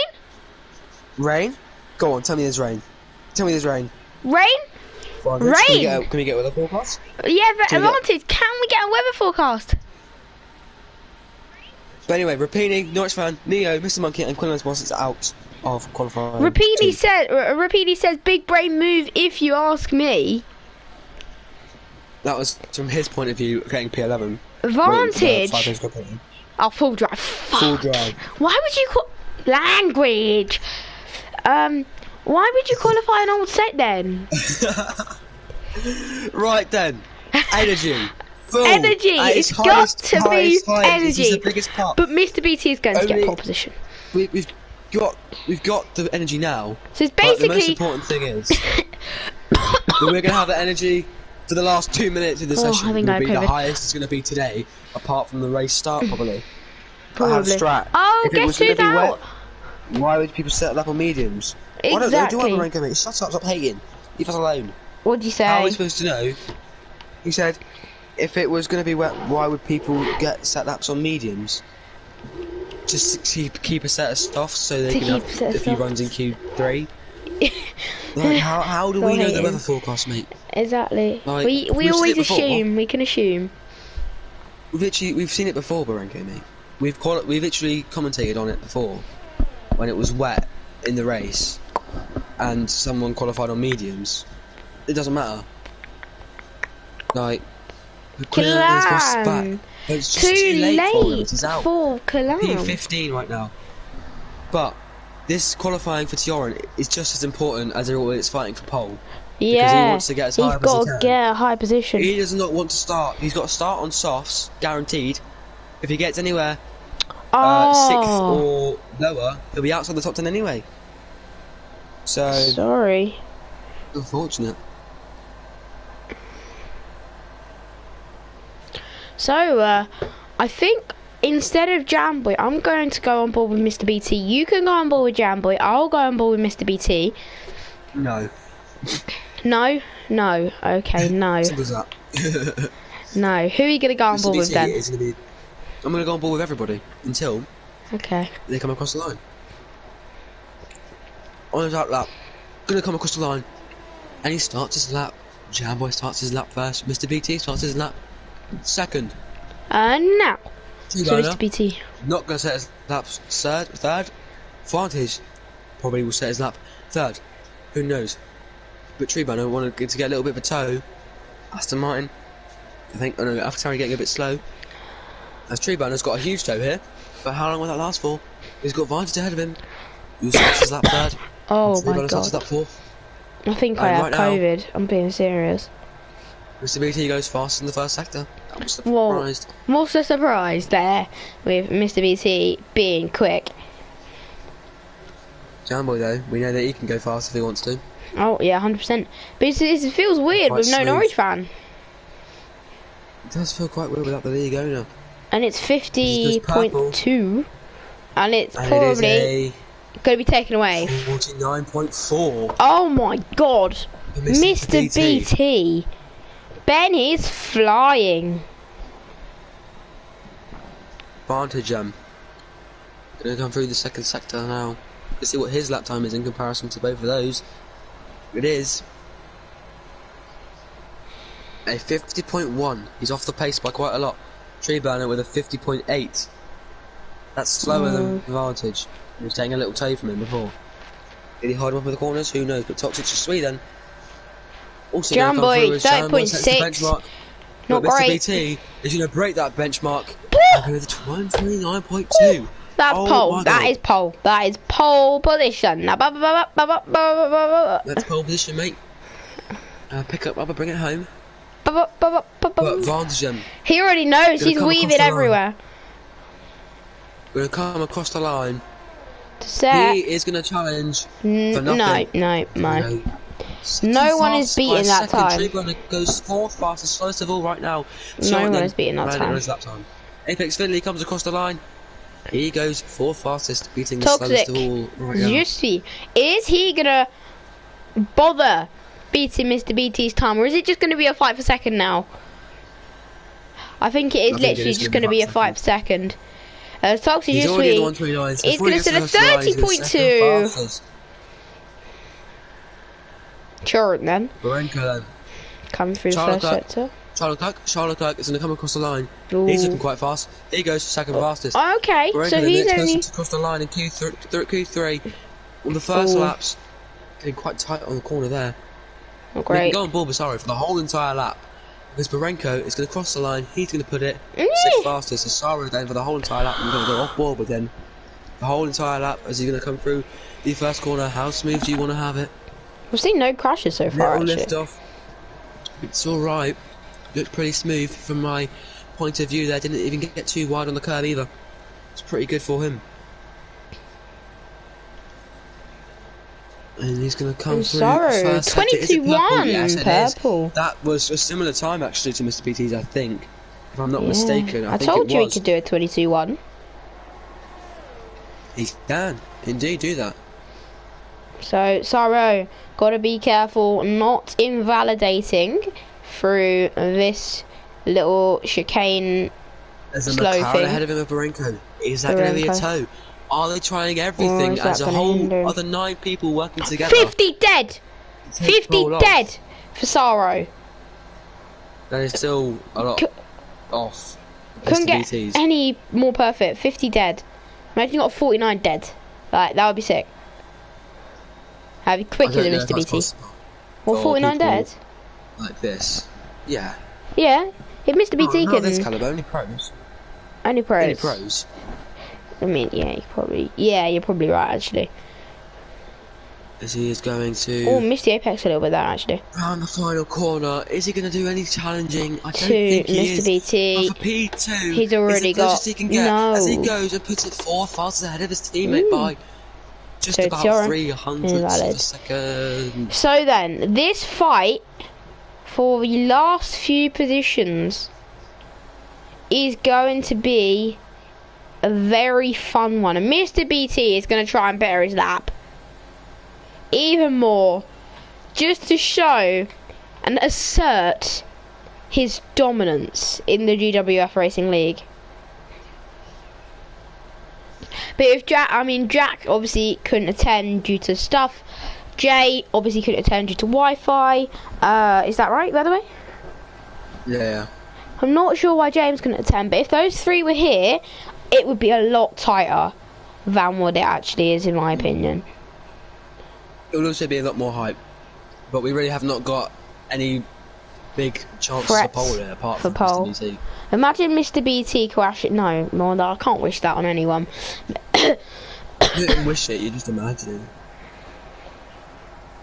Rain? Go on, tell me there's rain. Tell me there's rain. Rain? Vantage, Rain! Can we get weather forecast? Yeah, but Can we get- Advantage, can we get a weather forecast? But anyway, Rapini, Norwich fan, Neo, Mr. Monkey, and Quillen's boss is out of qualifying. Rapini says big brain move if you ask me. That was, from his point of view, getting P11. Vantage. Wait, Oh, full drive. Fuck. full drive. Why would you call language? Why would you qualify an old set then? Right then, energy. Full. Energy. At It's its got highest, to be highest, highest. This is energy. the biggest part. But Mr. BT is going to get Only- pole position. We've we've got the energy now. So it's But the most basically. important thing is that we're gonna have the energy for the last 2 minutes of the session. I think Will I be have the COVID. highest it's gonna be today, apart from the race start probably. Probably. Strat. Oh, If it was guess gonna who's be out? wet, why would people set it up on mediums? Why don't they do Exactly. Ranko, mate? Shut up, stop hating. Leave us alone. What'd you say? How are we supposed to know? He said, if it was going to be wet, why would people get set laps on mediums? Just to keep a set of stuff so they To can keep a have set of a few stuff. runs in Q3. Like, how do we know the hating. weather forecast, mate? Exactly. Like, we we've always seen it before. assume. We can assume. We've seen it before, Barenko, mate. We've literally commentated on it before when it was wet in the race and someone qualified on mediums. It doesn't matter. Like, Kalan's boss is back. But it's just too late for him. He's out. For Kalan. P15 right now. But this qualifying for Tioran is just as important as it's fighting for pole. Yeah. Because he wants to get as high He's up as he got can. to get a high position. He does not want to start. He's got to start on softs, guaranteed. If he gets anywhere 6th or lower, he'll be outside the top 10 anyway. So Sorry. unfortunate. So, I think instead of Jamboy, I'm going to go on board with Mr. BT. You can go on board with Jamboy. I'll go on board with Mr. BT. No. No? No. Okay, no. Simple as that. No. Who are you going to go on board with then? I'm going to go on board with everybody until Okay. they come across the line. On his lap, going to come across the line, and he starts his lap. Jamboy starts his lap first. Mr. BT starts his lap second. Now. So Two-liner, Mr. BT. not going to set his lap third. Vantage probably will set his lap third. Who knows? But Treebunner wanted to get a little bit of a toe. Aston Martin, I think, AlphaTauri getting a bit slow. As Treebunner's got a huge toe here. But how long will that last for? He's got Vantage ahead of him. Who starts his lap third? Oh my Treebunner starts his lap god. fourth. I think I have right now- COVID. I'm being serious. Mr. BT goes fast in the first sector. I'm Whoa. surprised. I'm also surprised there with Mr. BT being quick. Jamboy though, we know that he can go fast if he wants to. Oh yeah, 100%. But it feels weird Quite with no smooth. Norwich fan. It does feel quite weird without the league owner. And it's 50.2. And it's And probably it is going to be taken away. a 49.4. Oh my god. for Mr. BT. Ben is flying. Vantage gonna come through the second sector now. Let's see what his lap time is in comparison to both of those. It is a 50.1. He's off the pace by quite a lot. Treeburner with a 50.8. That's slower than Vantage. He was taking a little toe from him before. Did he hide him up in the corners? Who knows? But Toxic to Sweden. Also gonna come Jamboy, through as Jamboy sets the 30.6. benchmark. Not But Mr. great. BT is going to break that benchmark. And go with 29.2. That's Oh pole. my That God. is pole. That is pole position. Now, That's pole position, mate. Pick up rubber, bring it home. But Vantage him. He already knows. Gonna He's come across weaving the line. everywhere. We're going to come across the line. Set. He is going to challenge for No, nothing. no. No one is beating that time. Treeburner goes fourth fastest, slowest of all right now. No one is beating that Landing time. on his lap time. Apex Finley comes across the line. He goes fourth fastest, beating the Toxic. slowest of all right now. Justy. Is he gonna bother beating Mr. BT's time, or is it just gonna be a fight for second now? I think it is I think it literally is just gonna gonna be be a fight for second. Toxic He's already Justy at the 129. So is before he gonna gets set a to the line, he's gonna second 30.2. fastest. Sure, then Barenko then. coming through the Charlotte first sector. Charlotte Clark is going to come across the line. Ooh. He's looking quite fast. He goes second fastest. Okay, Barenko so then he's next only. person to cross the line in Q3 on the first Ooh. laps. Getting quite tight on the corner there. Oh, We great. can go on board Basari for the whole entire lap. Because Barenko is going to cross the line. He's going to put it sixth fastest. Asara then for the whole entire lap. We're going to go off board with him. The whole entire lap as he's going to come through the first corner. How smooth do you want to have it? We've seen no crashes so far, Little actually. lift off. It's alright. Looked pretty smooth from my point of view there. Didn't even get too wide on the curve either. It's pretty good for him. And he's going to come I'm through. sorry. First sector. Is it 22-1. Yes, it Purple. is. That was a similar time actually to Mr. BT's, I think. If I'm not mistaken, I think told it you he was. could do a 22-1. He can indeed do that. So, Saro, gotta be careful not invalidating through this little chicane. There's a slow McLaren thing. ahead of him with Barenko. Is that going to be a toe? Are they trying everything as a whole? Are the 9 people working together? 50 dead! 50 dead for Saro. That is still a lot off. Couldn't get any more perfect. 50 dead. Imagine you got 49 dead. Like, that would be sick. That'd be quicker than Mr. BT. Well, 49 dead? Like this. Yeah. Yeah. If Mr. BT not can... this caliber, only pros. Only pros. Only pros. I mean, yeah, you're probably right, actually. As he is going to... Oh, missed the apex a little bit there, actually. Round the final corner. Is he going to do any challenging? I don't To think he Mr. is. BT. For P2. He's already got... He can get as he goes and puts it 4 fastest ahead of his teammate by just So about 300 of a second. So then, this fight for the last few positions is going to be a very fun one. And Mr. BT is going to try and better his lap even more, just to show and assert his dominance in the GWF Racing League. But if Jack obviously couldn't attend due to stuff. Jay obviously couldn't attend due to Wi-Fi. Is that right, by the way? Yeah. I'm not sure why James couldn't attend, but if those 3 were here, it would be a lot tighter than what it actually is, in my opinion. It will also be a lot more hype, but we really have not got any big chance for pole here, apart from Mr. BT. Imagine Mr. BT crashing. No, I can't wish that on anyone. You didn't wish it, you just imagine.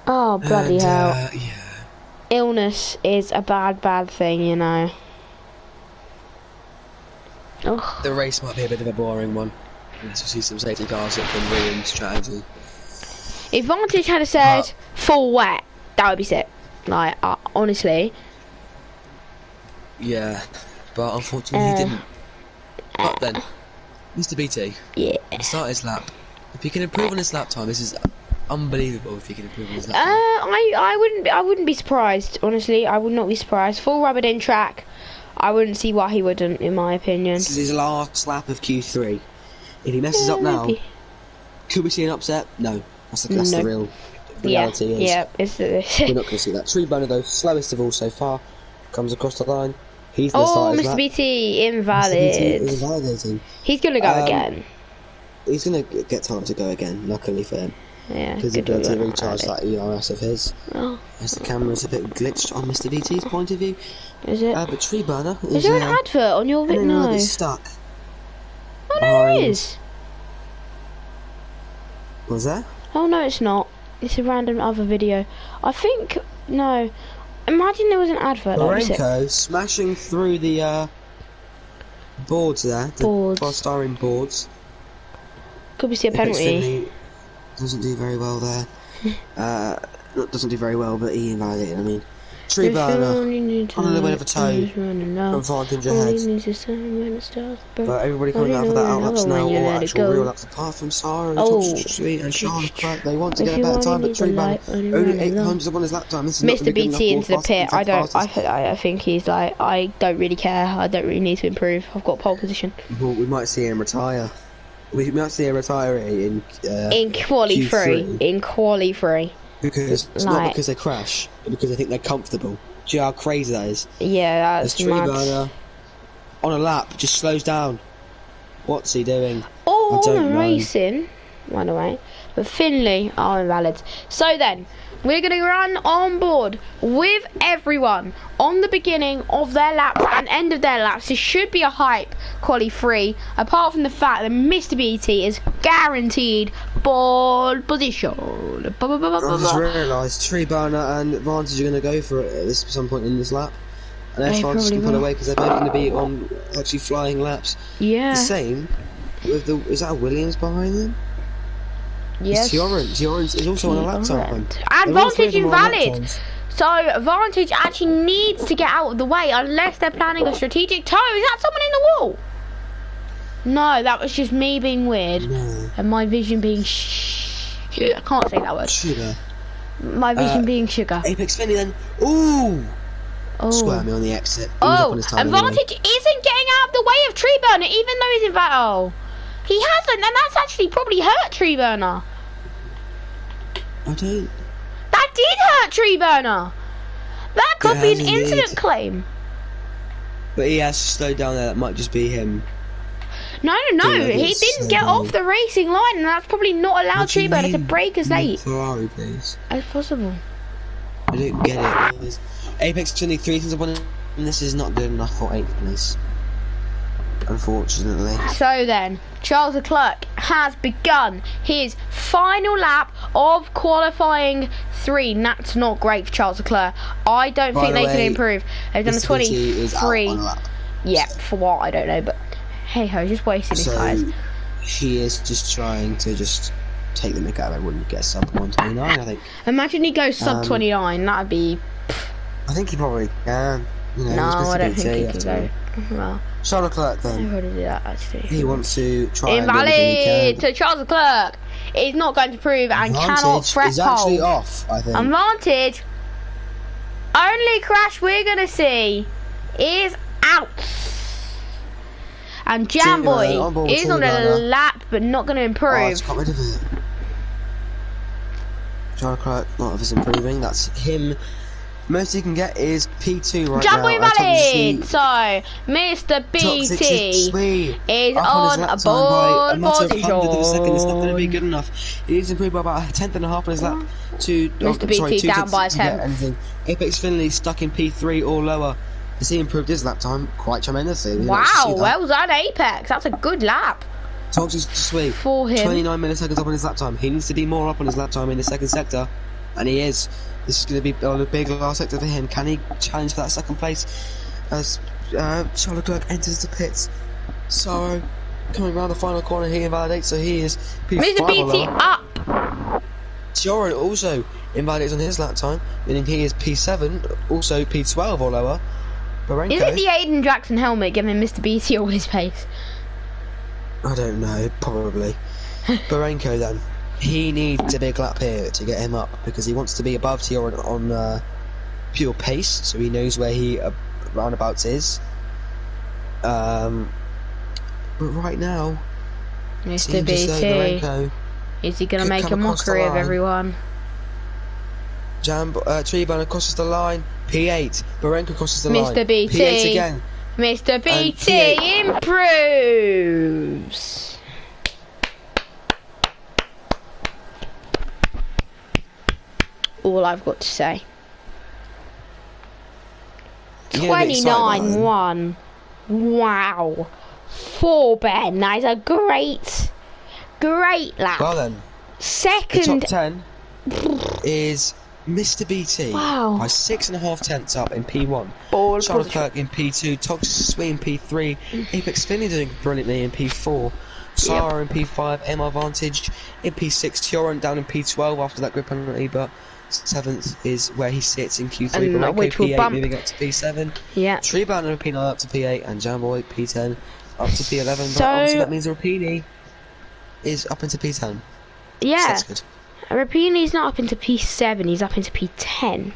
Oh, bloody hell. Yeah. Illness is a bad thing, you know. Ugh. The race might be a bit of a boring one. Unless we see some safety cars up from Williams' strategy. If Vantage had said full wet, that would be sick. Like, honestly. Yeah, but unfortunately he didn't. But then, Mr. BT. Yeah. Start his lap. If he can improve on his lap time, this is unbelievable. If he can improve on his lap time. I wouldn't be surprised. Honestly, I would not be surprised. Full rubbered in track. I wouldn't see why he wouldn't, in my opinion. This is his last lap of Q3. If he messes up now, could we see an upset? No. That's the real reality. Yeah, we're not going to see that. Tree Burner, though, slowest of all so far, comes across the line. He's Mr. BT invalid. Mr. BT is invalidating. He's going to go again. He's going to get time to go again, luckily for him. Yeah, because he's going to recharge that ERS of his. As the camera's a bit glitched on Mr. BT's point of view. Is it? But Tree Burner is there an advert on your video? No. It's stuck. Oh, there is. Was there? Oh no, it's not. It's a random other video. I think no. Imagine there was an advert. Barenko smashing through the boards there. The polystyrene boards. Could we see a penalty? Doesn't do very well there. Doesn't do very well, but he invalidated. I mean, Tree Burner on a little bit of a toe. Advantage ahead. But everybody coming out for that out laps now, or actual real laps, apart from Sarah and Charlotte. They want to get a better time, but Tree Burner only 800 up on his lap time. This is Mr. BT into the pit. I think he's like, I don't really care. I don't really need to improve. I've got pole position. Well, we might see him retire. We might see a retiree in quali free. In quali free. Because it's not because they crash, but because they think they're comfortable. Do you know how crazy that is? Yeah, that's mad. Tree Burner on a lap just slows down. What's he doing? Oh, I don't know. Racing, by the way. But Finley are invalid. So then, we're going to run on board with everyone on the beginning of their laps and end of their laps. This should be a hype quali free, apart from the fact that Mr. BT is guaranteed pole position. I just realised Tree Burner and Vantage are going to go for it at some point in this lap. Unless Vantage can pull away, because they're both going to be on actually flying laps. Yeah. The same with is that a Williams behind them? Yes. Tioran is also on a lap time. And Vantage invalid. So Vantage actually needs to get out of the way unless they're planning a strategic toe. Is that someone in the wall? No, that was just me being weird. No. And my vision being I can't say that word. Sugar. My vision being sugar. Apex Finley then. Ooh! Oh. Squirmy on the exit. And Vantage isn't getting out of the way of Tree Burner, even though he's in battle. He hasn't, and that's actually probably hurt Tree Burner. I don't. That did hurt Tree Burner. That could be an incident claim. But he has slowed down there. That might just be him. No. He didn't get off the racing line, and that's probably not allowed Tree Burner to break as late Ferrari, please. as possible. I don't get it. Apex 23 things upon him, and this is not good enough for 8th place. Unfortunately. So then, Charles Leclerc has begun his final lap of qualifying 3. And that's not great for Charles Leclerc. I don't think they can improve. They've done a 23. Yeah, for what? I don't know, but hey ho, just wasting his tyres. He is just trying to just take the mick out of everyone and get sub 129, I think. Imagine he goes sub 29, that'd be... I think he probably can. You know, no, I don't think he can go. Well, Charles Leclerc then. I've got to do that actually. He wants to try invalid to Charles Leclerc. Is not going to prove and cannot fret pole. Is actually off, I think. Advantage. Only crash we're going to see is out. And Jamboy is on a lap, but not going to improve. Oh, it's got rid of it. Charles Leclerc, not of his improving. That's him. Most he can get is P2 right now. Jamboy valid. So Mr. BT is on a ball position. It's not going to be good enough. He needs to improve by about a 10th on his lap to Mr. BT down by a 10th. Apex Finley stuck in P3 or lower. Has he improved his lap time quite tremendously? Wow, well done, Apex. That's a good lap. Toxic sweet. For him. 29 milliseconds up on his lap time. He needs to be more up on his lap time in the second sector, and he is. This is going to be a big last sector for him. Can he challenge for that second place as Charles Leclerc enters the pits? Sorrow coming around the final corner, he invalidates, so he is P5 Mr. BT up. Tioran also invalidates on his lap time, meaning he is P7, also P12 or lower. Barenko, is it the Aiden Jackson helmet giving Mr. BT all his pace? I don't know, probably. Barenko then. He needs a big lap here to get him up because he wants to be above Tioran on pure pace, so he knows where he roundabouts is. But right now, Mr. BT, is he going to make a mockery of everyone? Tree Burner crosses the line. P8. Barenko crosses the line. Mr. BT. P8 again. Mr. BT improves. All I've got to say. 29-1. Wow. 4 Ben. That is a great lap. Well then. Second. The top 10 is Mr. BT. Wow. By 6.5 tenths up in P1. Charles Leclerc in P2. Toxic Sweet in P3. Apex Finley doing brilliantly in P4. Sarah in P5. MR Advantage in P6. Tioran down in P12 after that grid penalty, but 7th is where he sits in Q3, but which will P8 bump. moving up to P7. Yeah. Tree Burner P9 up to P8, and Jamboy P10 up to P11. So, but obviously that means Rapini is up into P10. Yeah. So that's good. Rapini's not up into P7, he's up into P10.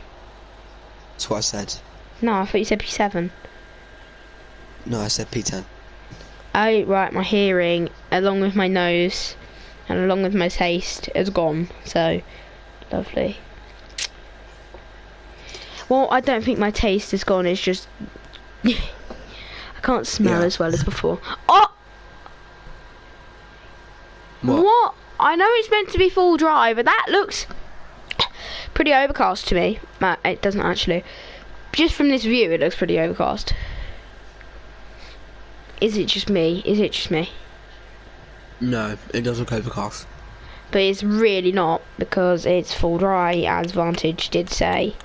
That's what I said. No, I thought you said P7. No, I said P10. Oh, right, my hearing, along with my nose, and along with my taste, is gone. So, lovely. Well, I don't think my taste is gone, it's just... I can't smell as well as before. Oh! What? I know it's meant to be full dry, but that looks pretty overcast to me. It doesn't actually. Just from this view, it looks pretty overcast. Is it just me? Is it just me? No, it does look overcast. But it's really not, because it's full dry, as Vantage did say.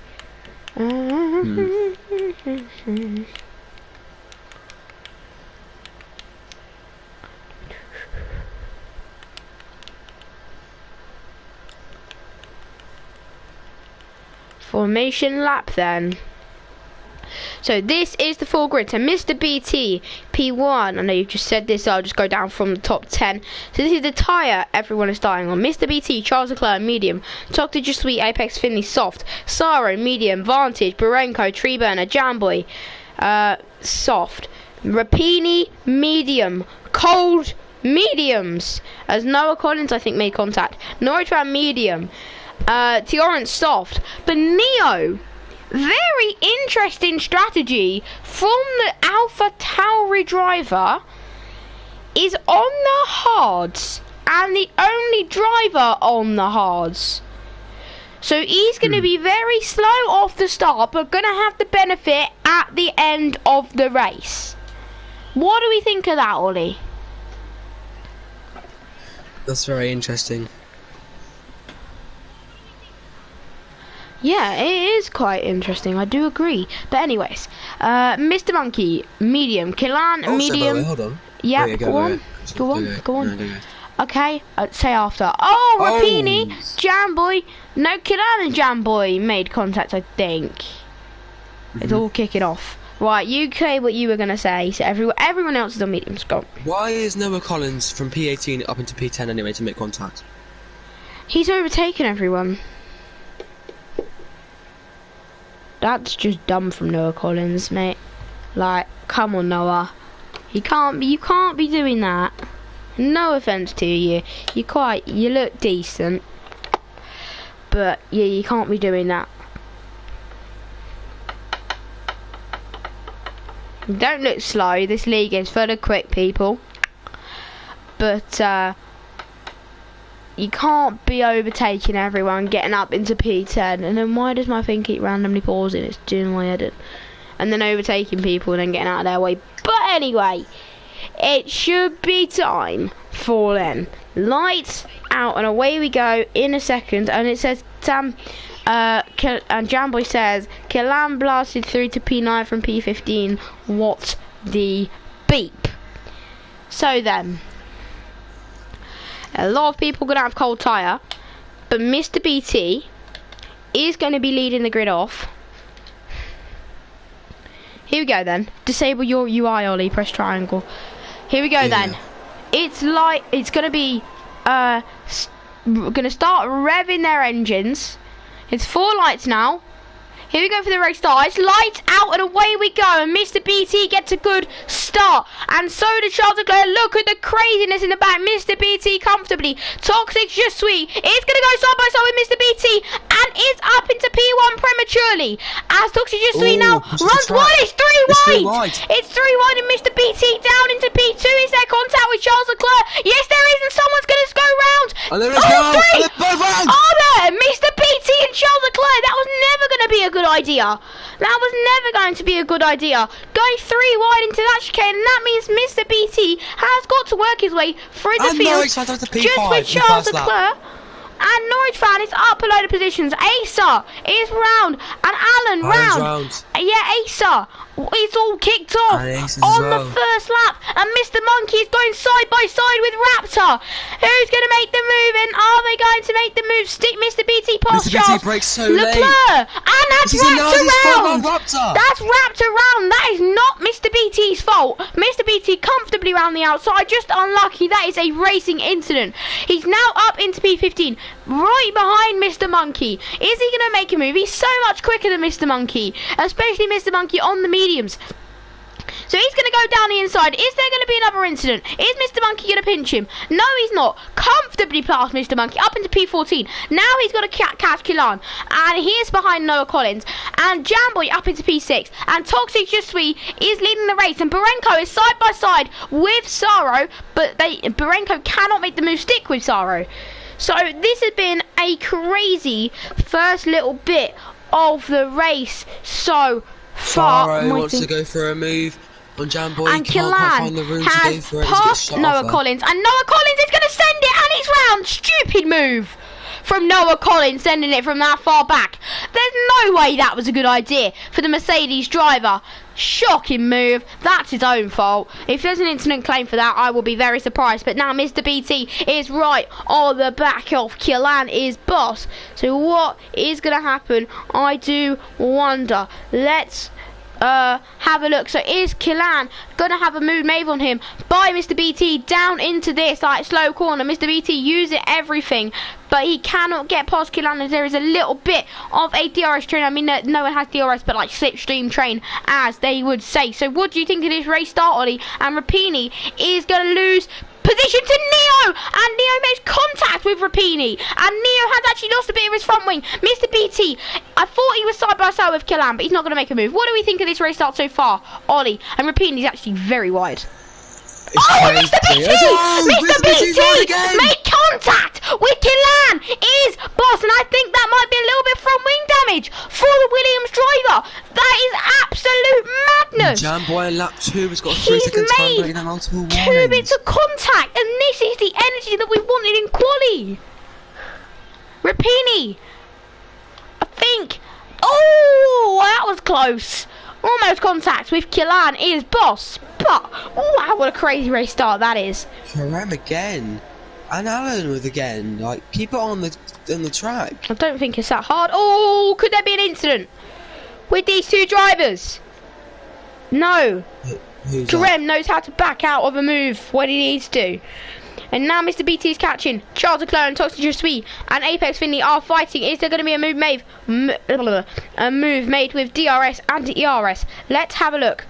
Formation lap then. So this is the full grid. So Mr. BT, P1. I know you've just said this, so I'll just go down from the top 10. So this is the tyre everyone is dying on. Mr. BT, Charles Leclerc, medium. Toxic Just Sweet, Apex Finley, soft. Saro, medium. Vantage, Barenko, Tree Burner, Jamboy, soft. Rapini, medium. Cold, mediums. As Noah Collins, I think, made contact. Norwich ran medium. Tiorans, soft. But Neo, very interesting strategy from the Alpha Tauri driver, is on the hards and the only driver on the hards. So he's going to be very slow off the start, but going to have the benefit at the end of the race. What do we think of that, Ollie? That's very interesting. Yeah, it is quite interesting. I do agree. But anyways, Mr. Monkey, medium. Killan, medium. Wait, hold on. Yeah, go on. Go on. No. Okay, say after. Oh, Rapini, Jamboy. No, Killan and Jamboy made contact, I think. It's all kicking off. Right, you say what you were going to say. So everyone else is on mediums. Go on. Why is Noah Collins from P18 up into P10 anyway to make contact? He's overtaken everyone. That's just dumb from Noah Collins, mate. Like, come on, Noah. You can't be doing that. No offense to you. You look decent. But yeah, you can't be doing that. Don't look slow. This league is full of quick people. But you can't be overtaking everyone, getting up into P10, and then why does my thing keep randomly pausing? It's doing my head in. And then overtaking people and then getting out of their way. But anyway, it should be time for then. Lights out and away we go in a second. And it says and Jamboy says Killam blasted through to P9 from P15. What the beep? So then, a lot of people are going to have cold tyre, but Mr. BT is going to be leading the grid off. Here we go then. Disable your UI, Ollie. Press triangle. Here we go then. It's going to be going to start revving their engines. It's 4 lights now. Here we go for the race start. It's lights out and away we go. And Mr. BT gets a good start. And so does Charles Leclerc. Look at the craziness in the back. Mr. BT comfortably. Toxic Just Sweet. It's going to go side by side with Mr. BT. And it's up into P1 prematurely. As Toxic Just Sweet now runs wide. It's 3 wide. It's 3 wide and Mr. BT down into P2. Is there contact with Charles Leclerc? Yes, there is. And someone's going to go round. And there is Are there? Mr. BT and Charles Leclerc. That was never going to be a good idea. That was never going to be a good idea. Going 3 wide into that chicane, and that means Mr. BT has got to work his way through the field just with Charles Leclerc. And Norwich fan is up a load of positions. Asa is round, and Alan round. Yeah, Asa. It's all kicked off on the first lap, and Mr. Monkey is going side by side with Raptor. Who's going to make the move? And are they going to make the move? Stick Mr. BT past Charles Leclerc, and that's Raptor round. That's Raptor round. That is not Mr. BT's fault. Mr. BT comfortably round the outside, just unlucky. That is a racing incident. He's now up into P15, right behind Mr. Monkey. Is he going to make a move? He's so much quicker than Mr. Monkey, especially Mr. Monkey on the mediums. So he's going to go down the inside. Is there going to be another incident? Is Mr. Monkey going to pinch him? No, he's not. Comfortably past Mr. Monkey up into P14. Now he's got to catch Killan. And he is behind Noah Collins. And Jamboy up into P6. And Toxic Just Sweet is leading the race. And Barenko is side by side with Saro. But Barenko cannot make the move stick with Saro. So this has been a crazy first little bit of the race so far. Saro wants to go for a move on Jamboy, and Killan has passed Noah Collins, and Noah Collins is going to send it, and it's round. Stupid move from Noah Collins, sending it from that far back. There's no way that was a good idea for the Mercedes driver. Shocking move. That's his own fault. If there's an incident claim for that, I will be very surprised. But now Mr. BT is right on the back of Killan is boss. So what is going to happen? I do wonder. Let's have a look. So is Killan gonna have a move made on him by Mr. BT down into this like slow corner? Mr. BT uses everything, but he cannot get past Killan as there is a little bit of a DRS train. I mean, no one has DRS, but like slipstream train, as they would say. So what do you think of this race start, Ollie? And Rapini is gonna lose position to Neo, and Neo makes contact with Rapini, and Neo has actually lost a bit of his front wing. Mr. BT, I thought he was side by side with Killan, but he's not going to make a move. What do we think of this race start so far, Ollie? And Rapini is actually very wide. Mr. BT! Mr. BT made contact with Killan is boss, and I think that might be a little bit front wing damage for the Williams driver. That is absolute madness. Jamboy in lap 2 has got 3 seconds time breaking down multiple warnings. 2 bits of contact, and this is the energy that we wanted in quali. Rapini, I think. Oh, that was close. Almost contact with Killan is boss, but wow, what a crazy race start that is. Karam again, and Alan with again. Like, keep it on the track. I don't think it's that hard. Oh, could there be an incident with these two drivers? No. Karem knows how to back out of a move when he needs to. And now Mr. BT is catching. Charles Leclerc and Toxic Jusui and Apex Finley are fighting. Is there going to be a move made? A move made with DRS and ERS. Let's have a look.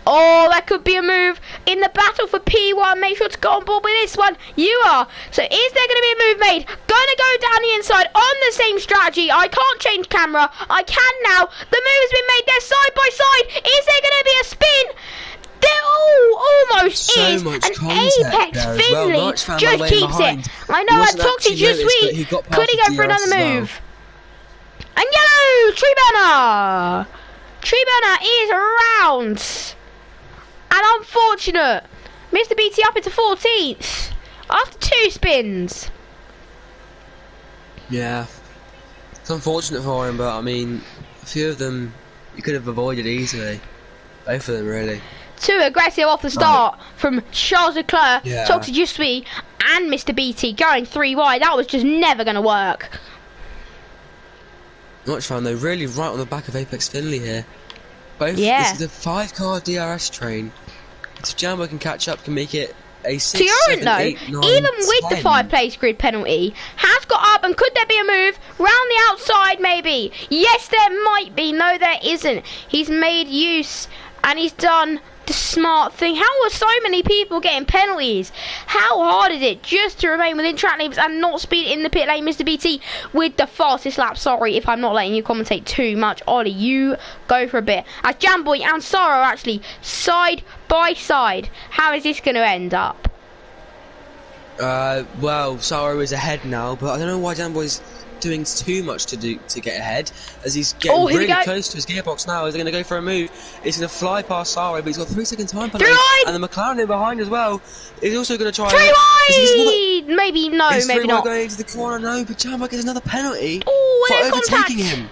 Oh, that could be a move in the battle for P1. Make sure to go on board with this one. You are. So is there going to be a move made? Going to go down the inside on the same strategy. I can't change camera. I can now. The move has been made there side by side. Is there going to be a spin? There almost so is much an Apex Finley well, just keeps behind. it. I know I'm Toxic Jusui. Could he go for another move? And yellow! Tree Burner! Tree Burner is around. And unfortunate. Mr. BT up into 14th after 2 spins. Yeah. It's unfortunate for him, but I mean, a few of them you could have avoided easily. Both of them, really. Too aggressive off the start from Charles Leclerc, Yeah. Toxic Jusui, and Mr. BT going 3 wide. That was just never going to work. Much fun though, really right on the back of Apex Finley here. Both, Yeah. This is a 5-car DRS train. If Jambo can catch up, can make it a 6, To your 7, though, 8, 9, even with 10. the 5-place grid penalty, has got up, and could there be a move round the outside maybe? Yes, there might be. No, there isn't. He's made use, and he's done the smart thing. How are so many people getting penalties? How hard is it just to remain within track limits and not speed in the pit lane? Mr. BT with the fastest lap. Sorry if I'm not letting you commentate too much. Ollie, you go for a bit. As Jamboy and Saro actually side by side. How is this going to end up? Well, Saro is ahead now, but I don't know why Jamboy's doing too much to get ahead, as he's getting really close to his gearbox now. Is he going to go for a move? He's going to fly past Saro, but he's got 3 second time penalty, and the McLaren in behind as well. He's also going to try 3 wide! Maybe no, he's maybe not. Going into the corner, no, but Jambo gets another penalty for overtaking him.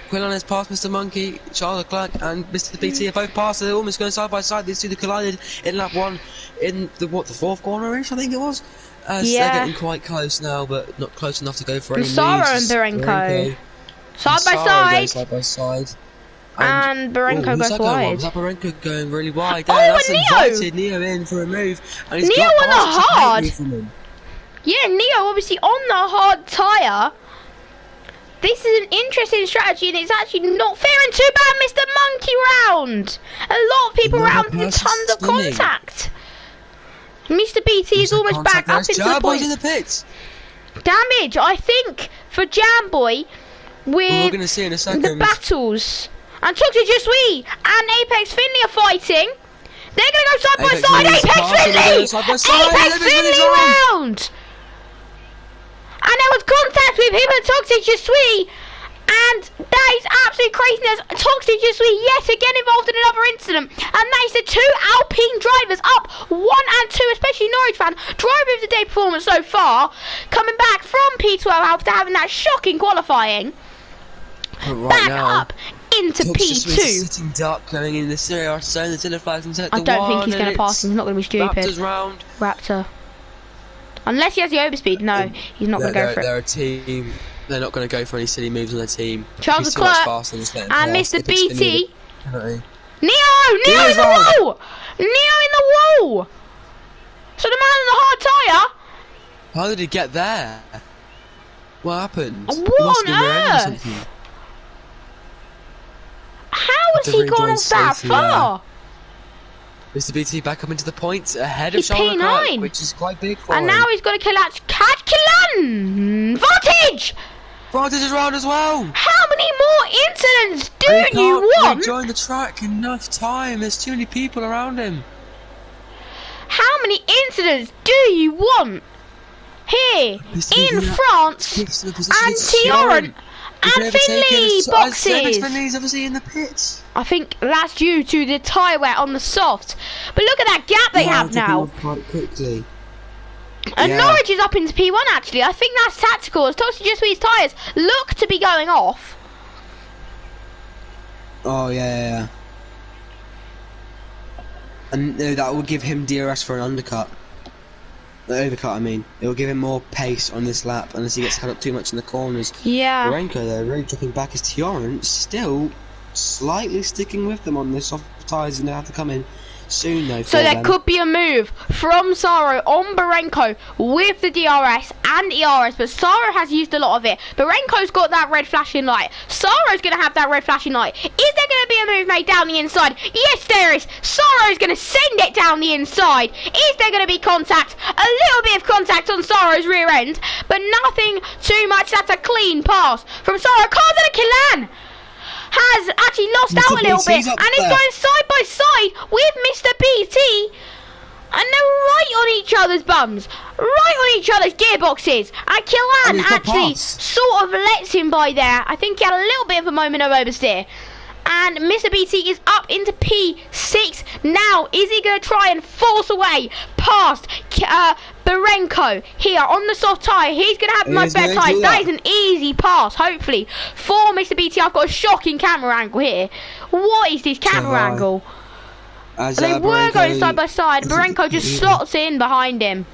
Quillan has passed Mr. Monkey, Charles Leclerc and Mr. BT have both passed. They're almost going side by side. These two collided in lap 1 in the 4th corner-ish, I think it was. Yeah. They're getting quite close now, but not close enough to go for any moves. Saro and Barenko. Side by side. And Barenko goes wide. Barenko going really wide. That's invited Neo in for a move. And he's Neo on the hard. Yeah, Neo obviously on the hard tyre. This is an interesting strategy, and it's actually not fair and too bad. Mr. Monkey round. A lot of people round and tons of contact. Mr. BT is almost back up into the point. In the pits. Damage, I think, for Jamboy with we're going to see in a second. The battles. And Toxic Jusui and Apex Finley are fighting. They're going to go side by side. Apex Finley round. And there was contact with him and Toxic Jusui. And that is absolute craziness. Toxic Jusui yet again involved in another incident. And that is the 2 Alpine drivers up 1 and 2, especially Norwich fan. Driver of the day performance so far. Coming back from P12 after having that shocking qualifying. Right back now. up into P2. Sitting duck going in the Syria zone. The Tiller flags in sector I don't think 1, he's going to pass him. He's not going to be stupid. Raptors round. Raptor. Unless he has the overspeed. No, he's not going to go for it. They're a team. They're not going to go for any silly moves on their team. Charles Leclerc and Mr. BT. Neo in the wall! Neo in the wall! So the man in the hard tyre? How did he get there? What happened? What on earth? How has he gone off that far? Mr. BT back up into the points ahead of Charles Leclerc, which is quite big for him. And now he's got to catch Killan! Vantage! Vantage is round as well. How many more incidents do you want? Rejoin the track enough time. There's too many people around him. How many incidents do you want? Here in France and Tioran and Finley boxes. Finley's obviously in the pits. I think that's due to the tyre wear on the soft. But look at that gap they have now. Quite quickly. And Norwich is up into P1 actually. I think that's tactical as Toxic Just Sweet's tyres look to be going off. Oh yeah. And that will give him DRS for an undercut. The overcut, I mean. It will give him more pace on this lap unless he gets held up too much in the corners. Yeah. Renko though, really dropping back as Tioran, still slightly sticking with them on the soft tyres, and they have to come in soon though. So there could be a move from Saro on Barenko with the DRS and ERS, but Saro has used a lot of it. Barenko's got that red flashing light. Saro's going to have that red flashing light. Is there going to be a move made down the inside? Yes, there is. Saro's going to send it down the inside. Is there going to be contact? A little bit of contact on Saro's rear end, but nothing too much. That's a clean pass from Saro. Cardinal Killan has actually lost out a little bit and is going side by side with Mr. BT, and they're right on each other's bums, right on each other's gearboxes, and Killan actually sort of lets him by there. I think he had a little bit of a moment of oversteer, and Mr. BT is up into P6 now. Is he going to try and force away past Barenko here on the soft tyre? He's going to have much better tyres. That is an easy pass, hopefully, for Mr. BT. I've got a shocking camera angle here. What is this camera angle? They were going side by side. Barenko just slots in behind him.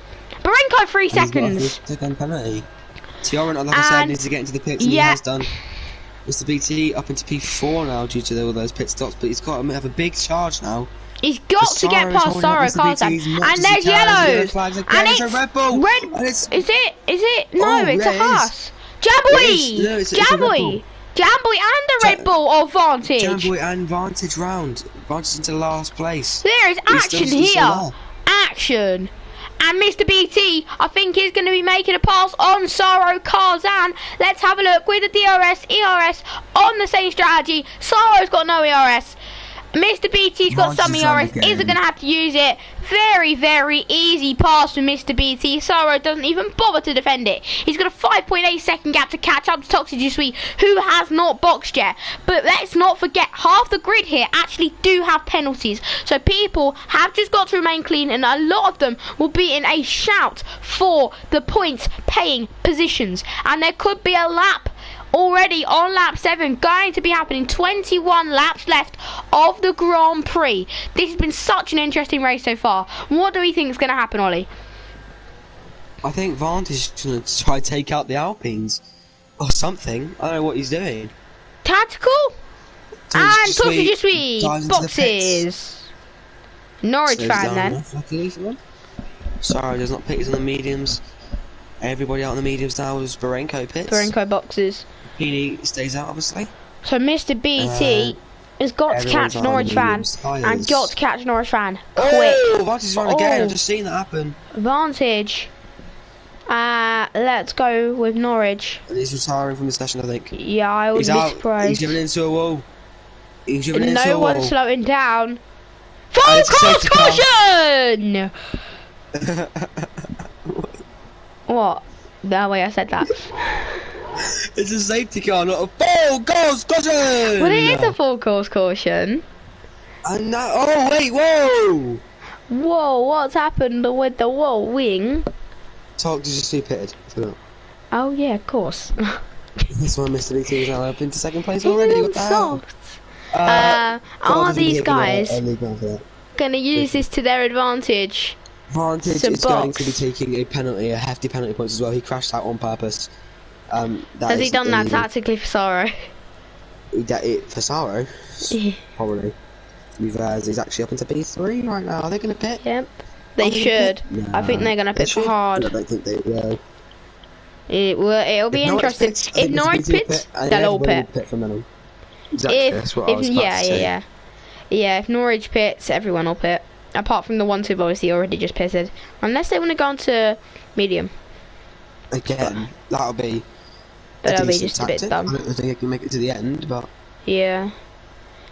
Barenko 3 seconds. Tioran, like I said, needs to get into the pits, and he has done. Mr. BT up into P4 now due to all those pit stops, but he's got to have a big charge now. He's got to get past Saro Karzan. And there's yellows. And it's Red Bull. Is it? No, it's a Haas. Jamboy and a Red Bull or Vantage. Jamboy and Vantage round. Vantage into last place. There is action here. Action. And Mr. BT, I think, is going to be making a pass on Saro Karzan. Let's have a look with the DRS, ERS on the same strategy. Saro's got no ERS. Mr. BT's got some ERS, isn't going to have to use it. Very, very easy pass from Mr. BT. Saro doesn't even bother to defend it. He's got a 5.8 second gap to catch up to Toxic Sweet, who has not boxed yet. But let's not forget, half the grid here actually do have penalties. So people have just got to remain clean, and a lot of them will be in a shout for the points paying positions. And there could be a lap already on lap 7 going to be happening. 21 laps left of the Grand Prix. This has been such an interesting race so far. What do we think is going to happen, Ollie? I think Vantage is going to try to take out the Alpines or something. I don't know what he's doing. Tactical and Toxic Just Sweet boxes. Norwich fan then. Sorry, there's not pits on the mediums. Everybody out on the mediums now is Barenko pits. Barenko boxes. Heaney stays out, obviously. So Mr. BT has got to catch Norwich fan and got to catch Norwich fan quick. Oh, Vantage is running again. I've just seen that happen. Vantage. Let's go with Norwich. And he's retiring from the session, I think. Yeah, I would be surprised. He's driven into a wall. No one's slowing down. Full course caution! What? The way I said that. It's a safety car, not a full course caution! Well, it is a full course caution. And now, oh wait, whoa! Whoa, what's happened with the wing? Did you see pitted? Oh yeah, of course. This one, Mr. BT is now up into second place He's a already. little What the hell? soft. Are these guys a league over. going to use this to their advantage? Vantage To is going to be box. taking a penalty, a hefty penalty points as well. He crashed out on purpose. Has he done that tactically for Sorrow? For Sorrow? Yeah. Probably. He's actually up into B3 right now. Are they going to pit? Yep. They should. No, I think they're going to pit for hard. I don't think they will. It'll be interesting. If Norwich pits, they'll all pit. Pit for Menham. Exactly, that's what I was about to say. Yeah, if Norwich pits, everyone will pit. Apart from the ones who've obviously already just pitted. Unless they want to go on to medium. Again, that'll be But a that'll be decent just a bit tactic. dumb. I don't think they can make it to the end, but... Yeah.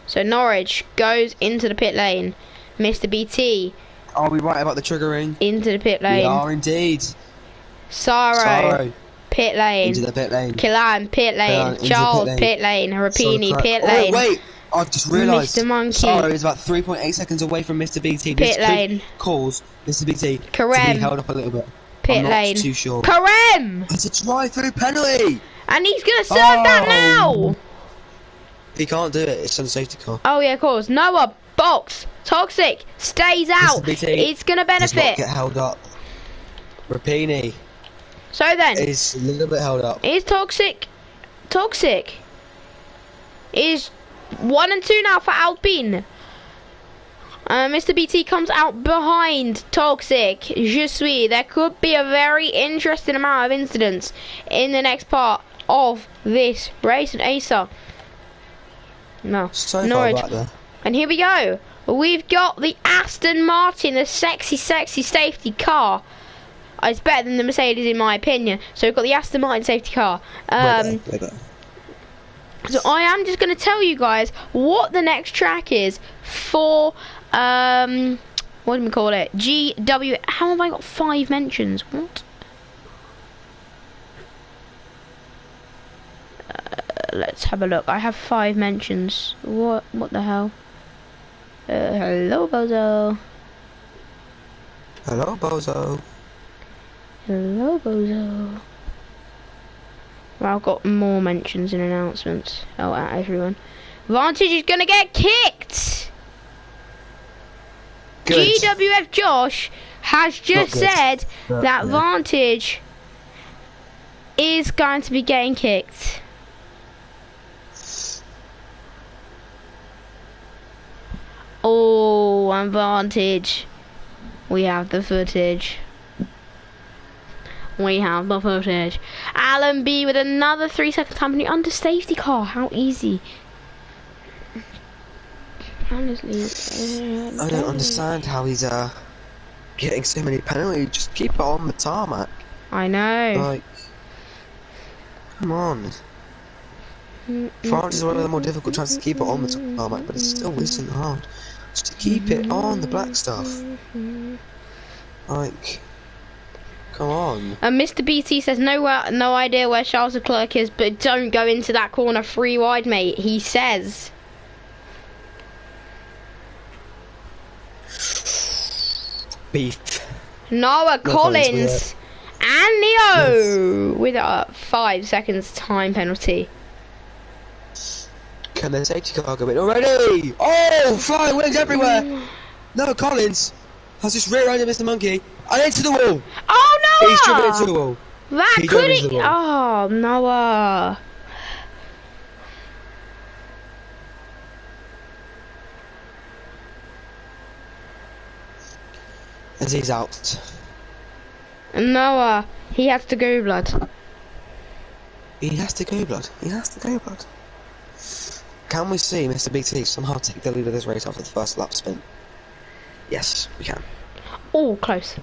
So Norwich goes into the pit lane. Mr. BT Are we right about the triggering? into the pit We lane. are indeed. Sorrow. Pit lane. Into the pit lane. Killan, pit lane. into the Charles, pit lane. pit lane. Rapini, pit Oh, lane. wait! I've just realised. Mr. Monkey. Sorrow is about 3.8 seconds away from Mr. BT. Pit This lane. could cause Mr. BT to be Karem. held up a little bit. Pit I'm not lane. too sure. Karem! It's a drive-through penalty! And he's going to serve that now! He can't do it. It's on a safety car. Oh, yeah, of course. Noah, box. Toxic. Stays out. BT It's going to does not benefit. get held up. Rapini So then, is a little bit held up. is Toxic. Is 1 and 2 now for Alpine. Mr. BT comes out behind Toxic. Je suis. There could be a very interesting amount of incidents in the next part of this race. And Asa. No. So far Norwich. back there. And here we go. We've got the Aston Martin, the sexy safety car. It's better than the Mercedes in my opinion. So we've got the Aston Martin safety car. Way better. So I am just going to tell you guys what the next track is for, what do we call it? GWF. How have I got 5 mentions? What? Let's have a look. I have 5 mentions. What the hell? Hello, Bozo. Hello, Bozo. Hello, Bozo. Well, I've got more mentions and announcements. Oh, at everyone. Vantage is gonna get kicked! Good. GWF Josh has just Not good. said But, that yeah. Vantage is going to be getting kicked. Oh, and Vantage. We have the footage. We have the footage. Alan B with another 3 second company under safety car. How easy. Honestly, I don't understand how he's getting so many penalties. Just keep it on the tarmac. I know. Like, come on. France is one of the more difficult tracks to keep it on the tarmac, but it still isn't hard. Just to keep it on the black stuff. Like, come on. And Mr. BT says no idea where Charles Leclerc is, but don't go into that corner 3 wide, mate. He says. Beef. Noah No Collins and Neo with a 5 seconds time penalty. Can the safety car go in already? Oh, flying wings everywhere! No, Collins has just rear-ended Mr. Monkey and into the wall. Oh Noah! He's driven into the wall. That He drove could into the wall. Oh Noah. As he's out. Noah, he has to go blood. He has to go, blood. He has to go, blood. Can we see Mr. BT somehow take the lead of this race after the first lap spin? Yes, we can. Oh, close.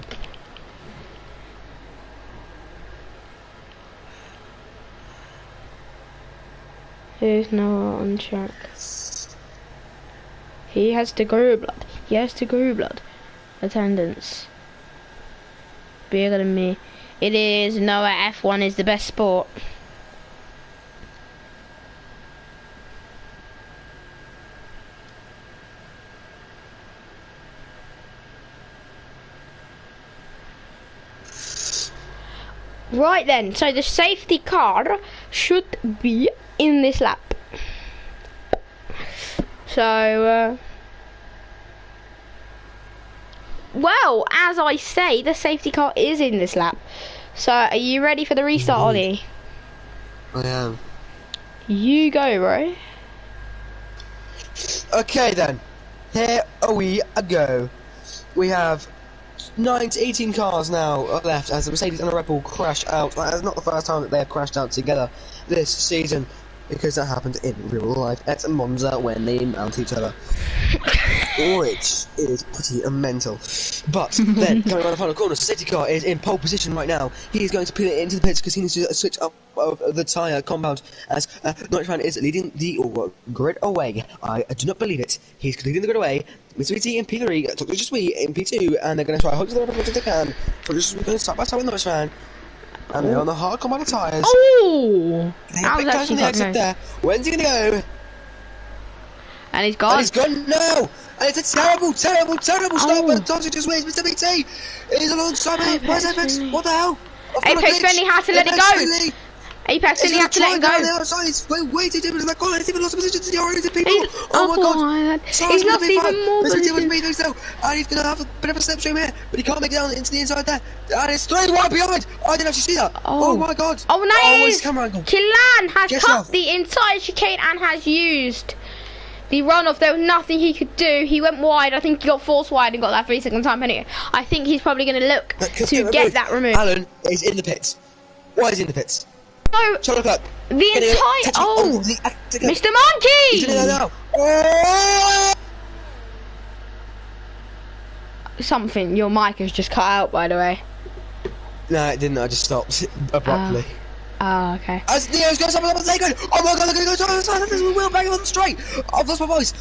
Here's Noah on track. He has to go blood. He has to go blood. Attendance. Bigger than me. It is Noah. F1 is the best sport. Right then, so the safety car should be in this lap. So, well, as I say, the safety car is in this lap. So, are you ready for the restart, Ollie? I am. You go, bro. Okay then, here we go. We have 9 to 18 cars now left as the Mercedes and the Red Bull crash out. That is not the first time that they have crashed out together this season, because that happened in real life at Monza when they mount each other, which is pretty mental. But then, coming around the final corner, the safety car is in pole position right now. He is going to peel it into the pits because he needs to switch up of the tyre compound as Nightfan is leading the grid away. I do not believe it. He's leading the grid away. Mr. BT in P3, Dr. Sweet in P2, and they're going to try hopefully as much as they can. So just going to start by with Nightfan. And they're on the hard compound tyres. Oh! That was actually the exit there. When's he going to go? And he's gone. And he's gone now! And it's a terrible start by the Toxic Just Ways. Mr. BT is alongside me. Where's Apex? What the hell? Apex Friendly had to let it go. Apex Friendly had to let it go. He's way too deep into that corner. He's even lost position to the oriented people. Oh my god. He's lost even more position. And he's going to have a bit of a slipstream here, but he can't make it down into the inside there. And it's 3 wide behind. I didn't actually see that. Oh my god. Oh, no, his camera angle. Killan has cut the entire chicane and has used the runoff. There was nothing he could do. He went wide. I think he got forced wide and got that 3-second time penalty. I think he's probably going to look to get that removed. Alan is in the pits. Why is he in the pits? No, shut up. The entire Mr. Monkey! He's in there now. Oh! Something, your mic has just cut out, by the way. No, it didn't. I just stopped abruptly. Oh, okay. As Neo's going something up and going, oh my god, they're going to go to the wheel banging on the straight. I've lost my voice.